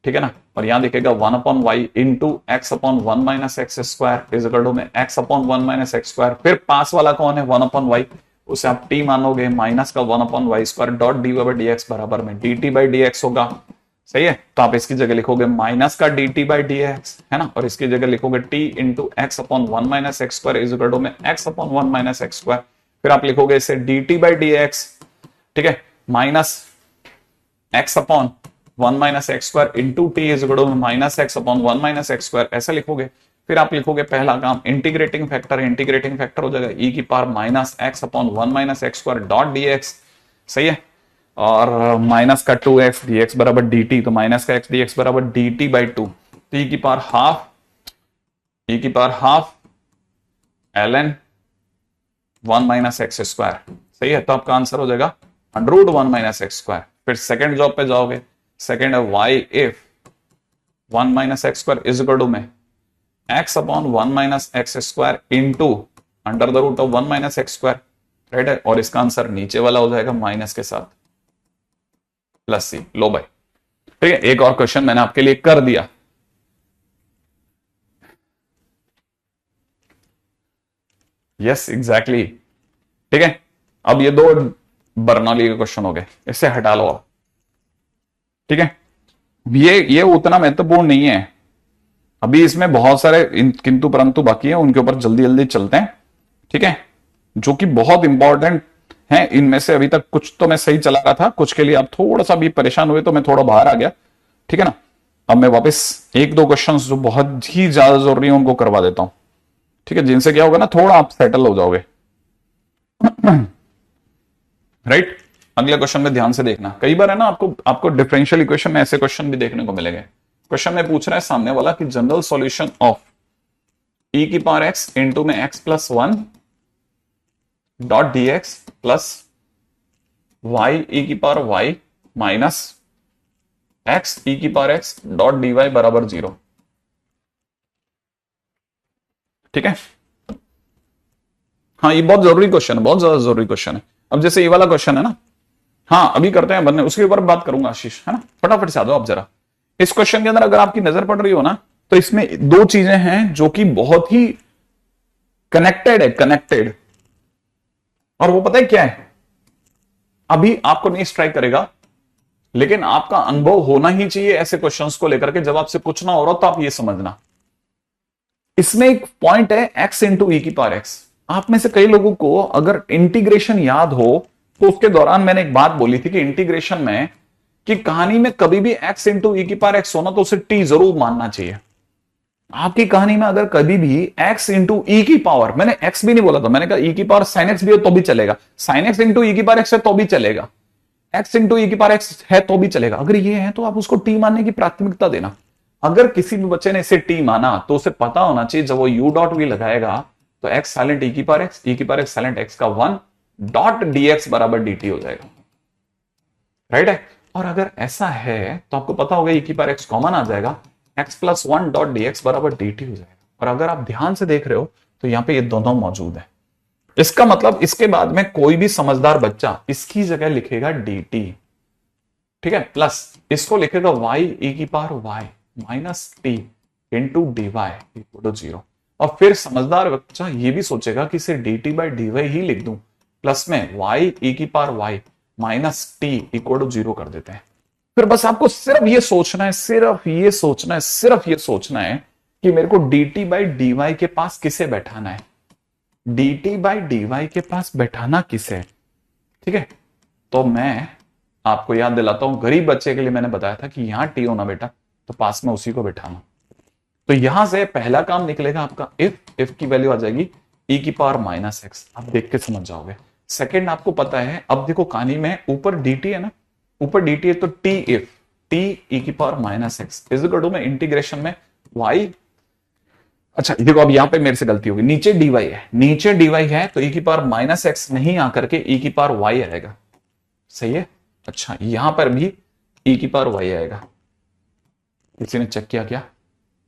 ठीक है ना। और यहां दिखेगा 1 upon y into x upon 1 minus x square is equal to में x upon 1 minus x square. फिर पास वाला कौन है 1 अपॉन वाई, उसे आप t मानोगे माइनस का 1 upon y square dot d y by D x बराबर में dt बाई डी एक्स होगा, सही है। तो आप इसकी जगह लिखोगे माइनस का dt बाई डी एक्स, है ना, और इसकी जगह लिखोगे t into x upon 1 minus x square is equal to में x upon 1 minus x square. फिर आप लिखोगे इसे dt बाई डी एक्स, ठीक है, minus x upon 1 minus x square into t is equal to minus x upon 1 minus x square, ऐसा लिखोगे। फिर आप लिखोगे पहला काम इंटीग्रेटिंग फैक्टर, इंटीग्रेटिंग फैक्टर हो जाएगा e की power minus x upon 1 minus x square dot dx, सही है, और माइनस का 2x dx बराबर dt, तो माइनस का x dx बराबर dt बाई 2, तो e की power half ln 1 minus x square, सही है। तो आपका आंसर हो जाएगा √1 माइनस एक्स स्क्वायर। फिर सेकंड जॉब पे जाओगे, सेकंड है y if 1 minus x square is equal to में x upon 1 minus x square into under the root of 1 minus x square, right है, और इसका आंसर नीचे वाला हो जाएगा माइनस के साथ प्लस सी। लो भाई, ठीक है, एक और क्वेश्चन मैंने आपके लिए कर दिया। यस एग्जैक्टली, ठीक है। अब ये दो बर्नौली के क्वेश्चन हो गए, इससे हटा लो आप, ठीक है। ये उतना महत्वपूर्ण नहीं है, अभी इसमें बहुत सारे किंतु परंतु बाकी है, उनके ऊपर जल्दी जल्दी चलते हैं, ठीक है, जो कि बहुत इंपॉर्टेंट है। इनमें से अभी तक कुछ तो मैं सही चला रहा था, कुछ के लिए आप थोड़ा सा भी परेशान हुए तो मैं थोड़ा बाहर आ गया, ठीक है ना। अब मैं वापस एक दो क्वेश्चंस जो बहुत ही ज्यादा जरूरी है उनको करवा देता हूं, ठीक है, जिनसे क्या होगा ना थोड़ा आप सेटल हो जाओगे, राइट। अगले क्वेश्चन में ध्यान से देखना, कई बार है ना आपको डिफरेंशियल इक्वेशन में ऐसे क्वेश्चन भी देखने को मिलेंगे। क्वेश्चन में पूछ रहा है सामने वाला कि जनरल सॉल्यूशन ऑफ e की पावर x इंटू में x plus 1 dot d x plus y e की power y minus x e की power x dot d y बराबर 0, ठीक है। हाँ ये बहुत जरूरी क्वेश्चन है, बहुत ज्यादा जरूरी क्वेश्चन है। अब जैसे ये वाला क्वेश्चन है ना, हाँ अभी करते हैं बनने, उसके ऊपर बात करूंगा आशीष, है ना, फटाफट से आ दो आप जरा। इस क्वेश्चन के अंदर अगर आपकी नजर पड़ रही हो ना, तो इसमें दो चीजें हैं जो कि बहुत ही कनेक्टेड है, कनेक्टेड। और वो पता है क्या है, अभी आपको नहीं स्ट्राइक करेगा, लेकिन आपका अनुभव होना ही चाहिए ऐसे क्वेश्चंस को लेकर के, जब आपसे पूछना हो रहा तो आप ये समझना। इसमें एक पॉइंट है x इंटू ई की पावर x। आप में से कई लोगों को अगर इंटीग्रेशन याद हो, तो उसके दौरान मैंने एक बात बोली थी कि इंटीग्रेशन में, कि कहानी में कभी भी x इंटू ई की पावर x होना तो उसे t जरूर मानना चाहिए। आपकी कहानी में अगर कभी भी x इंटू ई की पावर, मैंने x भी नहीं बोला था, मैंने कहा ई की पावर साइन x भी हो तो भी चलेगा, साइन x इंटू ई की पावर x है तो भी चलेगा, x इंटू ई की पावर x है तो भी चलेगा। अगर ये है तो आप उसको t मानने की प्राथमिकता देना। अगर किसी भी बच्चे ने इसे t माना तो उसे पता होना चाहिए जब वो u डॉट v लगाएगा तो x साइलेंट e की पावर x, e की पावर x साइलेंट x का 1 डॉट dx बराबर dt हो जाएगा, राइट है। और अगर ऐसा है तो आपको पता होगा e की पावर x कॉमन आ जाएगा, x प्लस 1 डॉट dx बराबर dt हो जाएगा। और अगर आप ध्यान से देख रहे हो तो यहां पे ये दोनों मौजूद है। इसका मतलब इसके बाद में कोई भी समझदार बच्चा इसकी जगह लिखेगा dt, ठीक है, प्लस इसको लिखेगा y e की power y minus t into d y equal to 0। और फिर समझदार बच्चा ये भी सोचेगा कि इसे dt बाई डी वाई ही लिख दूं, प्लस में y e की power y minus t equal to 0 कर देते हैं। फिर बस आपको सिर्फ ये सोचना है, सिर्फ ये सोचना है, सिर्फ ये सोचना है कि मेरे को dt बाई डी वाई के पास किसे बैठाना है, dt बाई डी वाई के पास बैठाना किसे, ठीक है। तो मैं आपको याद दिलाता हूं, गरीब बच्चे के लिए मैंने बताया था कि यहां t होना बेटा, तो पास में उसी को बैठाना। तो यहां से पहला काम निकलेगा आपका इफ की वैल्यू आ जाएगी e की पावर माइनस एक्स, आप देख के समझ जाओगे। सेकंड आपको पता है, अब देखो कहानी में ऊपर dt है ना, ऊपर dt है तो t इफ t e की power minus x is equal to में इंटीग्रेशन में y, अच्छा देखो अब यहां पे मेरे से गलती होगी, नीचे dy है, नीचे dy है तो e की पावर माइनस एक्स नहीं आकर के e की पावर y आएगा, सही है। अच्छा यहां पर भी e की पावर y आएगा, किसी ने चेक किया क्या,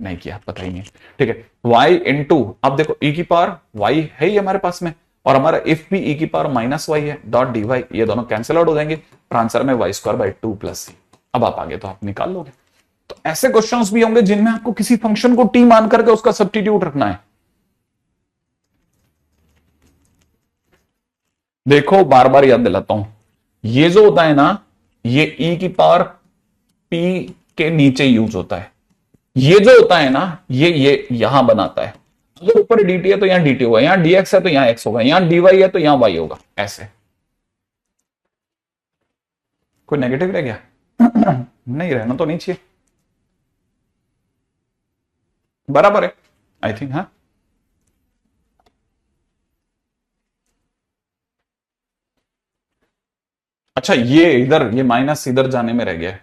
नहीं किया, पता ही नहीं, ठीक है। y इंटू, अब देखो e की पावर y है ही हमारे पास में, और हमारा इफ भी e की पावर माइनस वाई है डॉट डी वाई, ये दोनों कैंसिल आउट हो जाएंगे, तो आंसर में वाई स्क्वायर बाई 2 प्लस सी। अब आप आगे तो आप निकाल लोगे। तो ऐसे क्वेश्चंस भी होंगे जिनमें आपको किसी फंक्शन को t मान करके उसका सब्स्टिट्यूट रखना है। देखो बार बार याद दिलाता हूं, ये जो होता है ना, ये e की पावर p के नीचे यूज होता है, ये जो होता है ना ये यहां बनाता है। अगर ऊपर dt है तो यहां dt होगा, यहां dx है तो यहां x होगा, यहां dy है तो यहां y होगा, ऐसे। कोई नेगेटिव रह गया? नहीं रहना तो नहीं चाहिए, बराबर है आई थिंक, हाँ। अच्छा ये इधर, ये माइनस इधर जाने में रह गया है,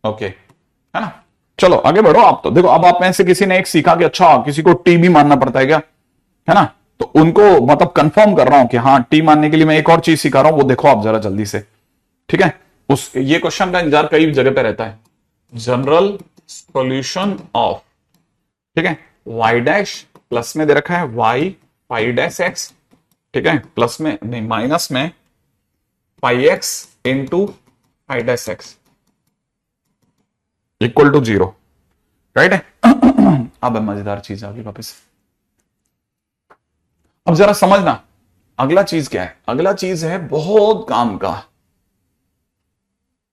ओके, है ना। चलो आगे बढ़ो आप। तो देखो अब आप में से किसी ने एक सीखा कि अच्छा किसी को टी भी मानना पड़ता है क्या, है ना, तो उनको मतलब कंफर्म कर रहा हूं कि हाँ टी मानने के लिए मैं एक और चीज सिखा रहा हूं, वो देखो आप जरा जल्दी से, ठीक है। उस ये क्वेश्चन का इंतजार कई जगह पे रहता है, जनरल सॉल्यूशन ऑफ, ठीक है, वाई डैश प्लस में दे रखा है वाई पाई डैश एक्स, ठीक है, प्लस में नहीं माइनस में pi x into pi dash x equal to 0, right है। अब मजेदार चीज आ गई वापस, अब जरा समझना अगला चीज क्या है। अगला चीज है बहुत काम का।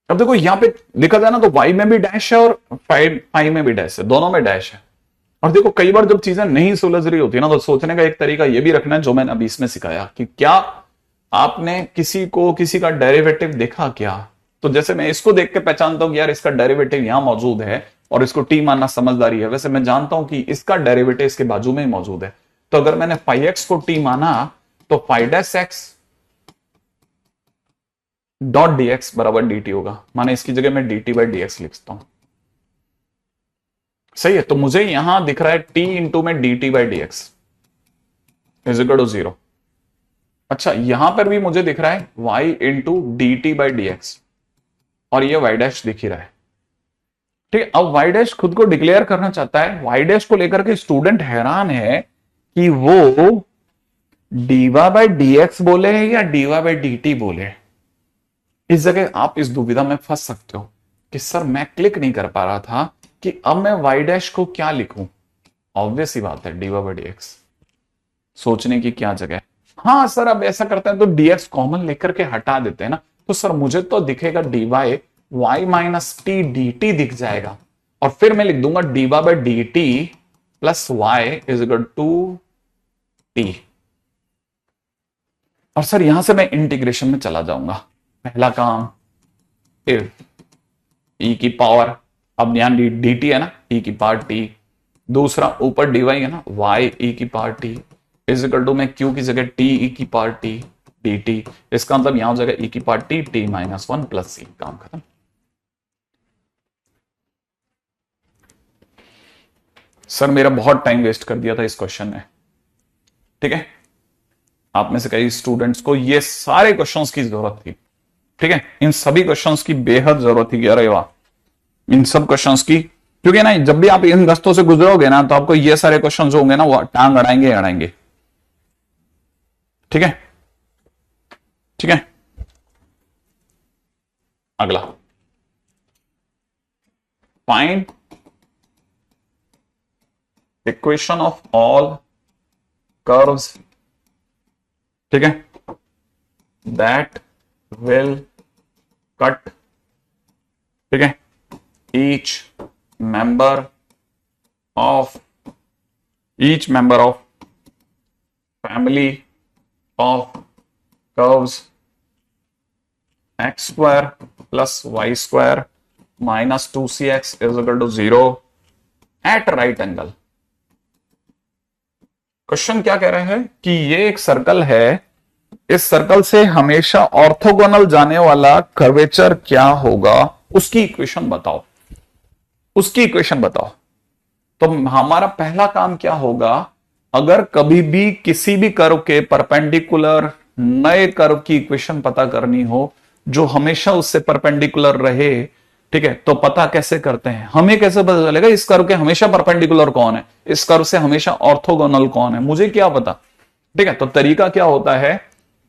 अब देखो यहां पे लिखा जाए ना तो y में भी डैश है और फाई में भी डैश है, दोनों में डैश है। और देखो कई बार जब चीजें नहीं सुलझ रही होती ना, तो सोचने का एक तरीका यह भी रखना है जो मैंने अभी इसमें सिखाया, कि क्या आपने किसी का डेरिवेटिव देखा क्या। तो जैसे मैं इसको देख के पहचानता हूं कि यार इसका डेरिवेटिव यहां मौजूद है और इसको टी मानना समझदारी है, वैसे मैं जानता हूं कि इसका डेरिवेटिव इसके बाजू में ही मौजूद है। तो अगर मैंने फाई एक्स को टी माना तो phi dash x dot dx बराबर dt होगा, माने इसकी जगह मैं dt बाई dx लिखता हूं, सही है। तो मुझे यहां दिख रहा है t इंटू में dt by dx is equal to 0। अच्छा यहां पर भी मुझे दिख रहा है y into dt by dx, और ये y डैश दिख ही रहा है, ठीक है। अब y डैश खुद को डिक्लेयर करना चाहता है, y डैश को लेकर के स्टूडेंट हैरान है कि वो डीवा बाय डी एक्स बोले या डीवा बाय डी टी बोले, इस जगह आप इस दुविधा में फंस सकते हो कि सर मैं क्लिक नहीं कर पा रहा था कि अब मैं वाई डैश को क्या लिखूं। ऑब्वियस ही बात है, डीवा बाय डी एक्स, सोचने की क्या जगह है। हाँ सर अब ऐसा करते हैं तो डीएक्स कॉमन लेकर के हटा देते हैं ना, तो सर मुझे तो दिखेगा d y y minus t d t दिख जाएगा, और फिर मैं लिख दूंगा d y by d t plus y is equal to t. और सर यहां से मैं इंटीग्रेशन में चला जाऊंगा। पहला काम इफ ई की पावर, अब यहां डी टी है ना, ई की पावर टी, दूसरा ऊपर डीवाई है ना वाई ई की power t is equal to मैं क्यू की जगह टी ई की पावर टी डी टी, इसका मतलब यहां हो जाएगा ई की power t t minus one plus c, काम खत्म। सर मेरा बहुत टाइम वेस्ट कर दिया था इस क्वेश्चन ने, ठीक है। आप में से कई स्टूडेंट्स को ये सारे क्वेश्चंस की जरूरत थी, ठीक है, इन सभी क्वेश्चंस की बेहद जरूरत थी। अरे वाह, इन सब क्वेश्चंस की, क्योंकि ना जब भी आप इन रस्तों से गुजरोगे ना तो आपको ये सारे क्वेश्चंस होंगे ना वो टांग अड़ाएंगे अड़ाएंगे, ठीक है, ठीक है। अगला find equation of all curves, ठीक है, दैट विल कट, ठीक है, each member of family of curves x square plus y square minus 2cx is equal to 0 at right angle। Question क्या कह रहे हैं कि ये एक सर्कल है, इस सर्कल से हमेशा ऑर्थोगोनल जाने वाला कर्वेचर क्या होगा, उसकी इक्वेशन बताओ, उसकी इक्वेशन बताओ। तो हमारा पहला काम क्या होगा, अगर कभी भी किसी भी कर्व के परपेंडिकुलर नए कर्व की इक्वेशन पता करनी हो जो हमेशा उससे परपेंडिकुलर रहे, ठीक है, तो पता कैसे करते हैं, हमें कैसे पता चलेगा इस कर्व के हमेशा परपेंडिकुलर कौन है, इस कर्व से हमेशा ऑर्थोगोनल कौन है, मुझे क्या पता, ठीक है। तो तरीका क्या होता है,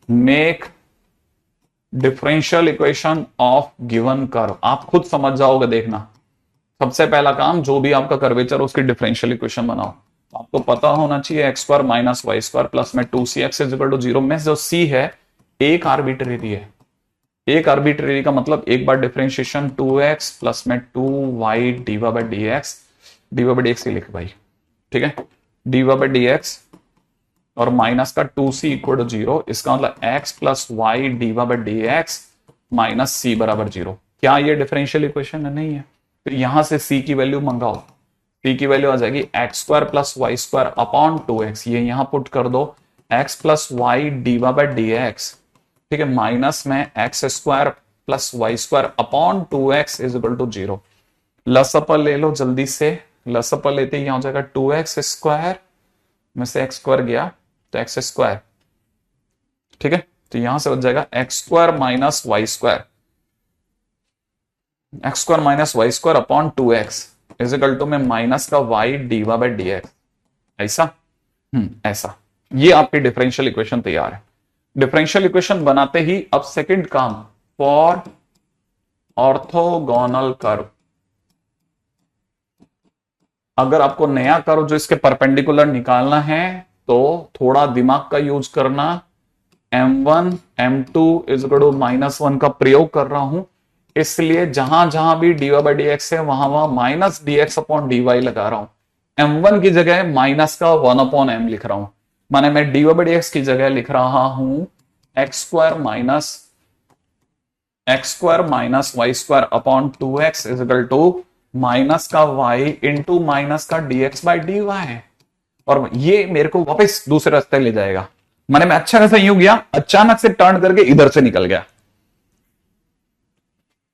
make differential equation of given curve, आप खुद समझ जाओगे, देखना। सबसे पहला काम, जो भी आपका कर्वेचर उसकी डिफरेंशियल इक्वेशन बनाओ। आपको पता होना चाहिए x square minus y square plus में 2cx इज इक्वल टू 0 में जो c है एक आर्बिट्रेरी है, एक आर्बिट्रेरी का मतलब एक बार डिफरेंशिएशन 2x प्लस में 2y d y by dx, d y by dx ही लिख भाई, ठीक है, डीवा बाय dx और माइनस का 2c इक्वल टू 0, इसका मतलब x plus y d y by dx minus c बराबर 0। क्या ये डिफरेंशियल इक्वेशन है? नहीं है। तो यहां से c की वैल्यू मंगाओ, c की वैल्यू आ जाएगी x square plus Y square upon 2x, ये यहां पुट कर दो, x plus y d y by dx, ठीक है, माइनस में x square plus Y square upon 2x is equal to 0। लसअपर ले लो जल्दी से, लसअपर लेते ही यहां हो जाएगा 2x स्क्वायर में से x स्क्वायर गया तो x स्क्वायर, ठीक है, तो यहां से बच जाएगा x square minus y square, x square minus y square upon 2x is equal to में माइनस का y डीवा बाय dx, ऐसा ऐसा, ये आपकी डिफरेंशियल इक्वेशन तैयार है। डिफरेंशियल इक्वेशन बनाते ही अब सेकंड काम, फॉर ऑर्थोगोनल कर्व, अगर आपको नया कर्व जो इसके परपेंडिकुलर निकालना है तो थोड़ा दिमाग का यूज करना, m1 m2 is equal to minus 1 का प्रयोग कर रहा हूं, इसलिए जहां जहां भी dy बाई dx है वहां वहां माइनस dx अपॉन dy लगा रहा हूं। m1 की जगह माइनस का 1 अपॉन m लिख रहा हूं, माने मैं dy बाई dx की जगह लिख रहा हूं x square minus y square upon 2x is equal to minus का y इंटू माइनस का dx बाई dy, और ये मेरे को वापस दूसरे रास्ते ले जाएगा। माने मैं अच्छा खासा यूं गया, अचानक से टर्न करके इधर से निकल गया,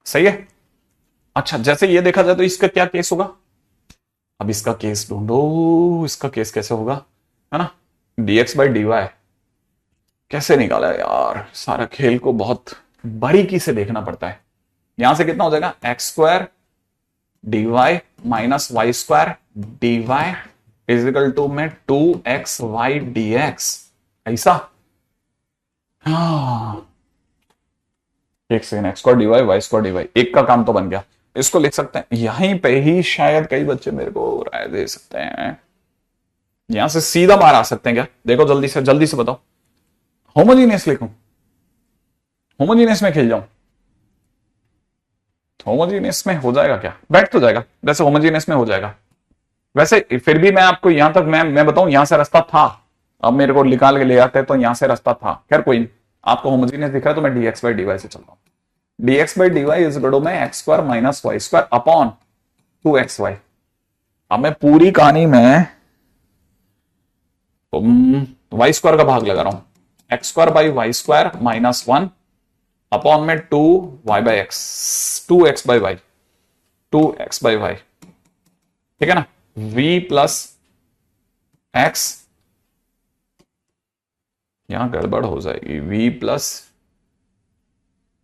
सही है। अच्छा जैसे ये देखा जाए तो इसका क्या केस होगा, अब इसका केस ढूंढो, इसका केस कैसे होगा, है ना, dx बाई dy कैसे निकाला यार, सारा खेल को बहुत बारीकी से देखना पड़ता है। यहां से कितना हो जाएगा, x square dy minus y square dy is equal to में 2xy dx, ऐसा, हाँ, एक सेकेंड, x square d y y square d y, एक का काम तो बन गया। इसको लिख सकते हैं यहीं पे ही, शायद कई बच्चे मेरे को राय दे सकते हैं, यहां से सीधा बाहर आ सकते हैं क्या? देखो जल्दी से बताओ। होमोजीनियस लिखूं, होमोजीनियस में खेल जाऊं, होमोजीनियस में हो जाएगा क्या? बैठ तो जाएगा, वैसे होमोजीनियस में हो जाएगा। वैसे फिर भी मैं आपको यहां तक मैं बताऊं, यहां से रास्ता था, अब मेरे को निकाल के ले आते तो यहां से रास्ता था। खैर कोई नहीं, आपको होमोजीनियस दिख रहा है तो मैं dx बाई dy से चलता हूं। dx by dy is equal to में x square minus y square upon 2xy। अब मैं पूरी कहानी में वाई स्क्वायर का भाग लगा रहा हूं, x square by y square minus 1 upon में 2y by x, 2x by y, 2x by y, ठीक है ना, v प्लस एक्स, यहां गड़बड़ हो जाएगी, v प्लस,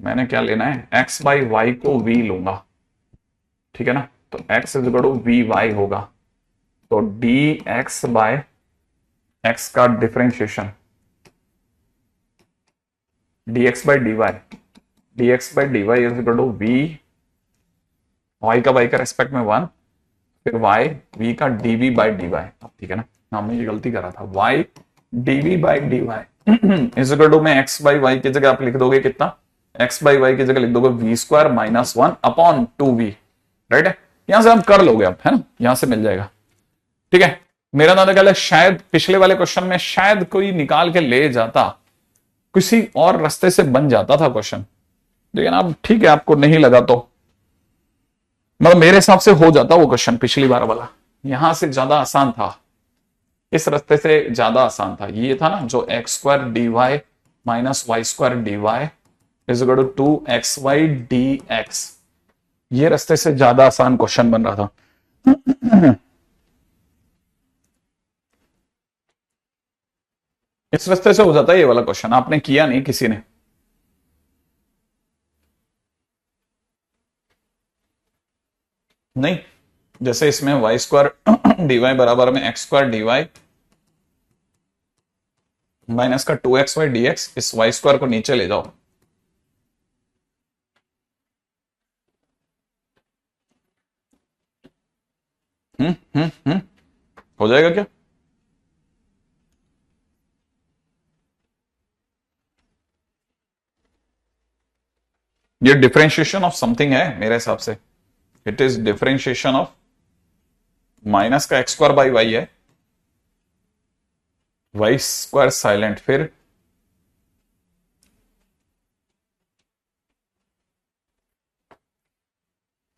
मैंने क्या लेना है, x बाई वाई को v लूंगा, ठीक है ना, तो x is equal to v y होगा, तो dx बाय x का differentiation, dx by dy, dx by dy is equal to v, y का y का रेस्पेक्ट में 1, फिर y v का dv बाई dy, ठीक है ना, हाँ मैं ये गलती कर रहा था, y dv by dy is equal to में x बाई y की जगह आप लिख दोगे कितना, x बाई y की जगह लिख दोगे v square minus 1 upon 2v, right है, यहां से आप कर लोगे आप, है ना, यहां से मिल जाएगा, ठीक है। मेरा दादा ख्याल है शायद पिछले वाले क्वेश्चन में शायद कोई निकाल के ले जाता, किसी और रास्ते से बन जाता था क्वेश्चन, लेकिन अब ठीक है, आपको नहीं लगा तो मतलब मेरे हिसाब से हो जाता वो क्वेश्चन पिछली बार वाला, यहां से ज्यादा आसान था, इस रास्ते से ज्यादा आसान था, ये था ना जो x square d y minus y square d y is equal to 2xy dx, ये रास्ते से ज्यादा आसान क्वेश्चन बन रहा था। इस रास्ते से हो जाता है ये वाला क्वेश्चन, आपने किया नहीं किसी ने, नहीं, जैसे इसमें वाई स्क्वायर डीवाई बराबर में एक्स स्क्वायर डीवाई माइनस का 2xy dx, इस वाई स्क्वायर को नीचे ले जाओ, हो जाएगा क्या? ये डिफरेंशिएशन ऑफ समथिंग है मेरे हिसाब से, it is differentiation of minus का एक्स स्क्वायर बाई वाई है, वाई स्क्वायर साइलेंट, फिर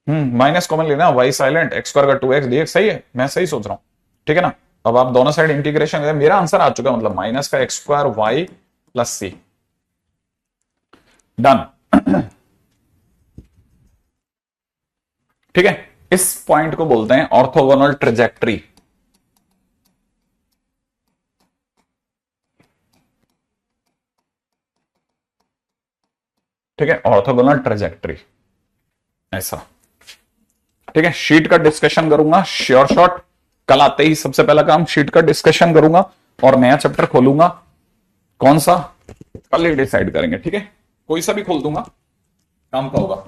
माइनस कॉमन लेना, वाई साइलेंट, एक्स स्क्वायर का 2x dx, सही है, मैं सही सोच रहा हूं, ठीक है ना। अब आप दोनों साइड इंटीग्रेशन करें, मेरा आंसर आ चुका है, मतलब माइनस का एक्स स्क्वायर वाई प्लस सी, डन। ठीक है, इस पॉइंट को बोलते हैं ऑर्थोगोनल ट्रेजेक्टरी, ठीक है, ऑर्थोगोनल ट्रेजेक्टरी ऐसा, ठीक है। शीट का डिस्कशन करूंगा श्योर शॉट, कल आते ही सबसे पहला काम शीट का डिस्कशन करूंगा और नया चैप्टर खोलूंगा, कौन सा कल ही डिसाइड करेंगे, ठीक है, कोई सा भी खोल दूंगा, काम का होगा।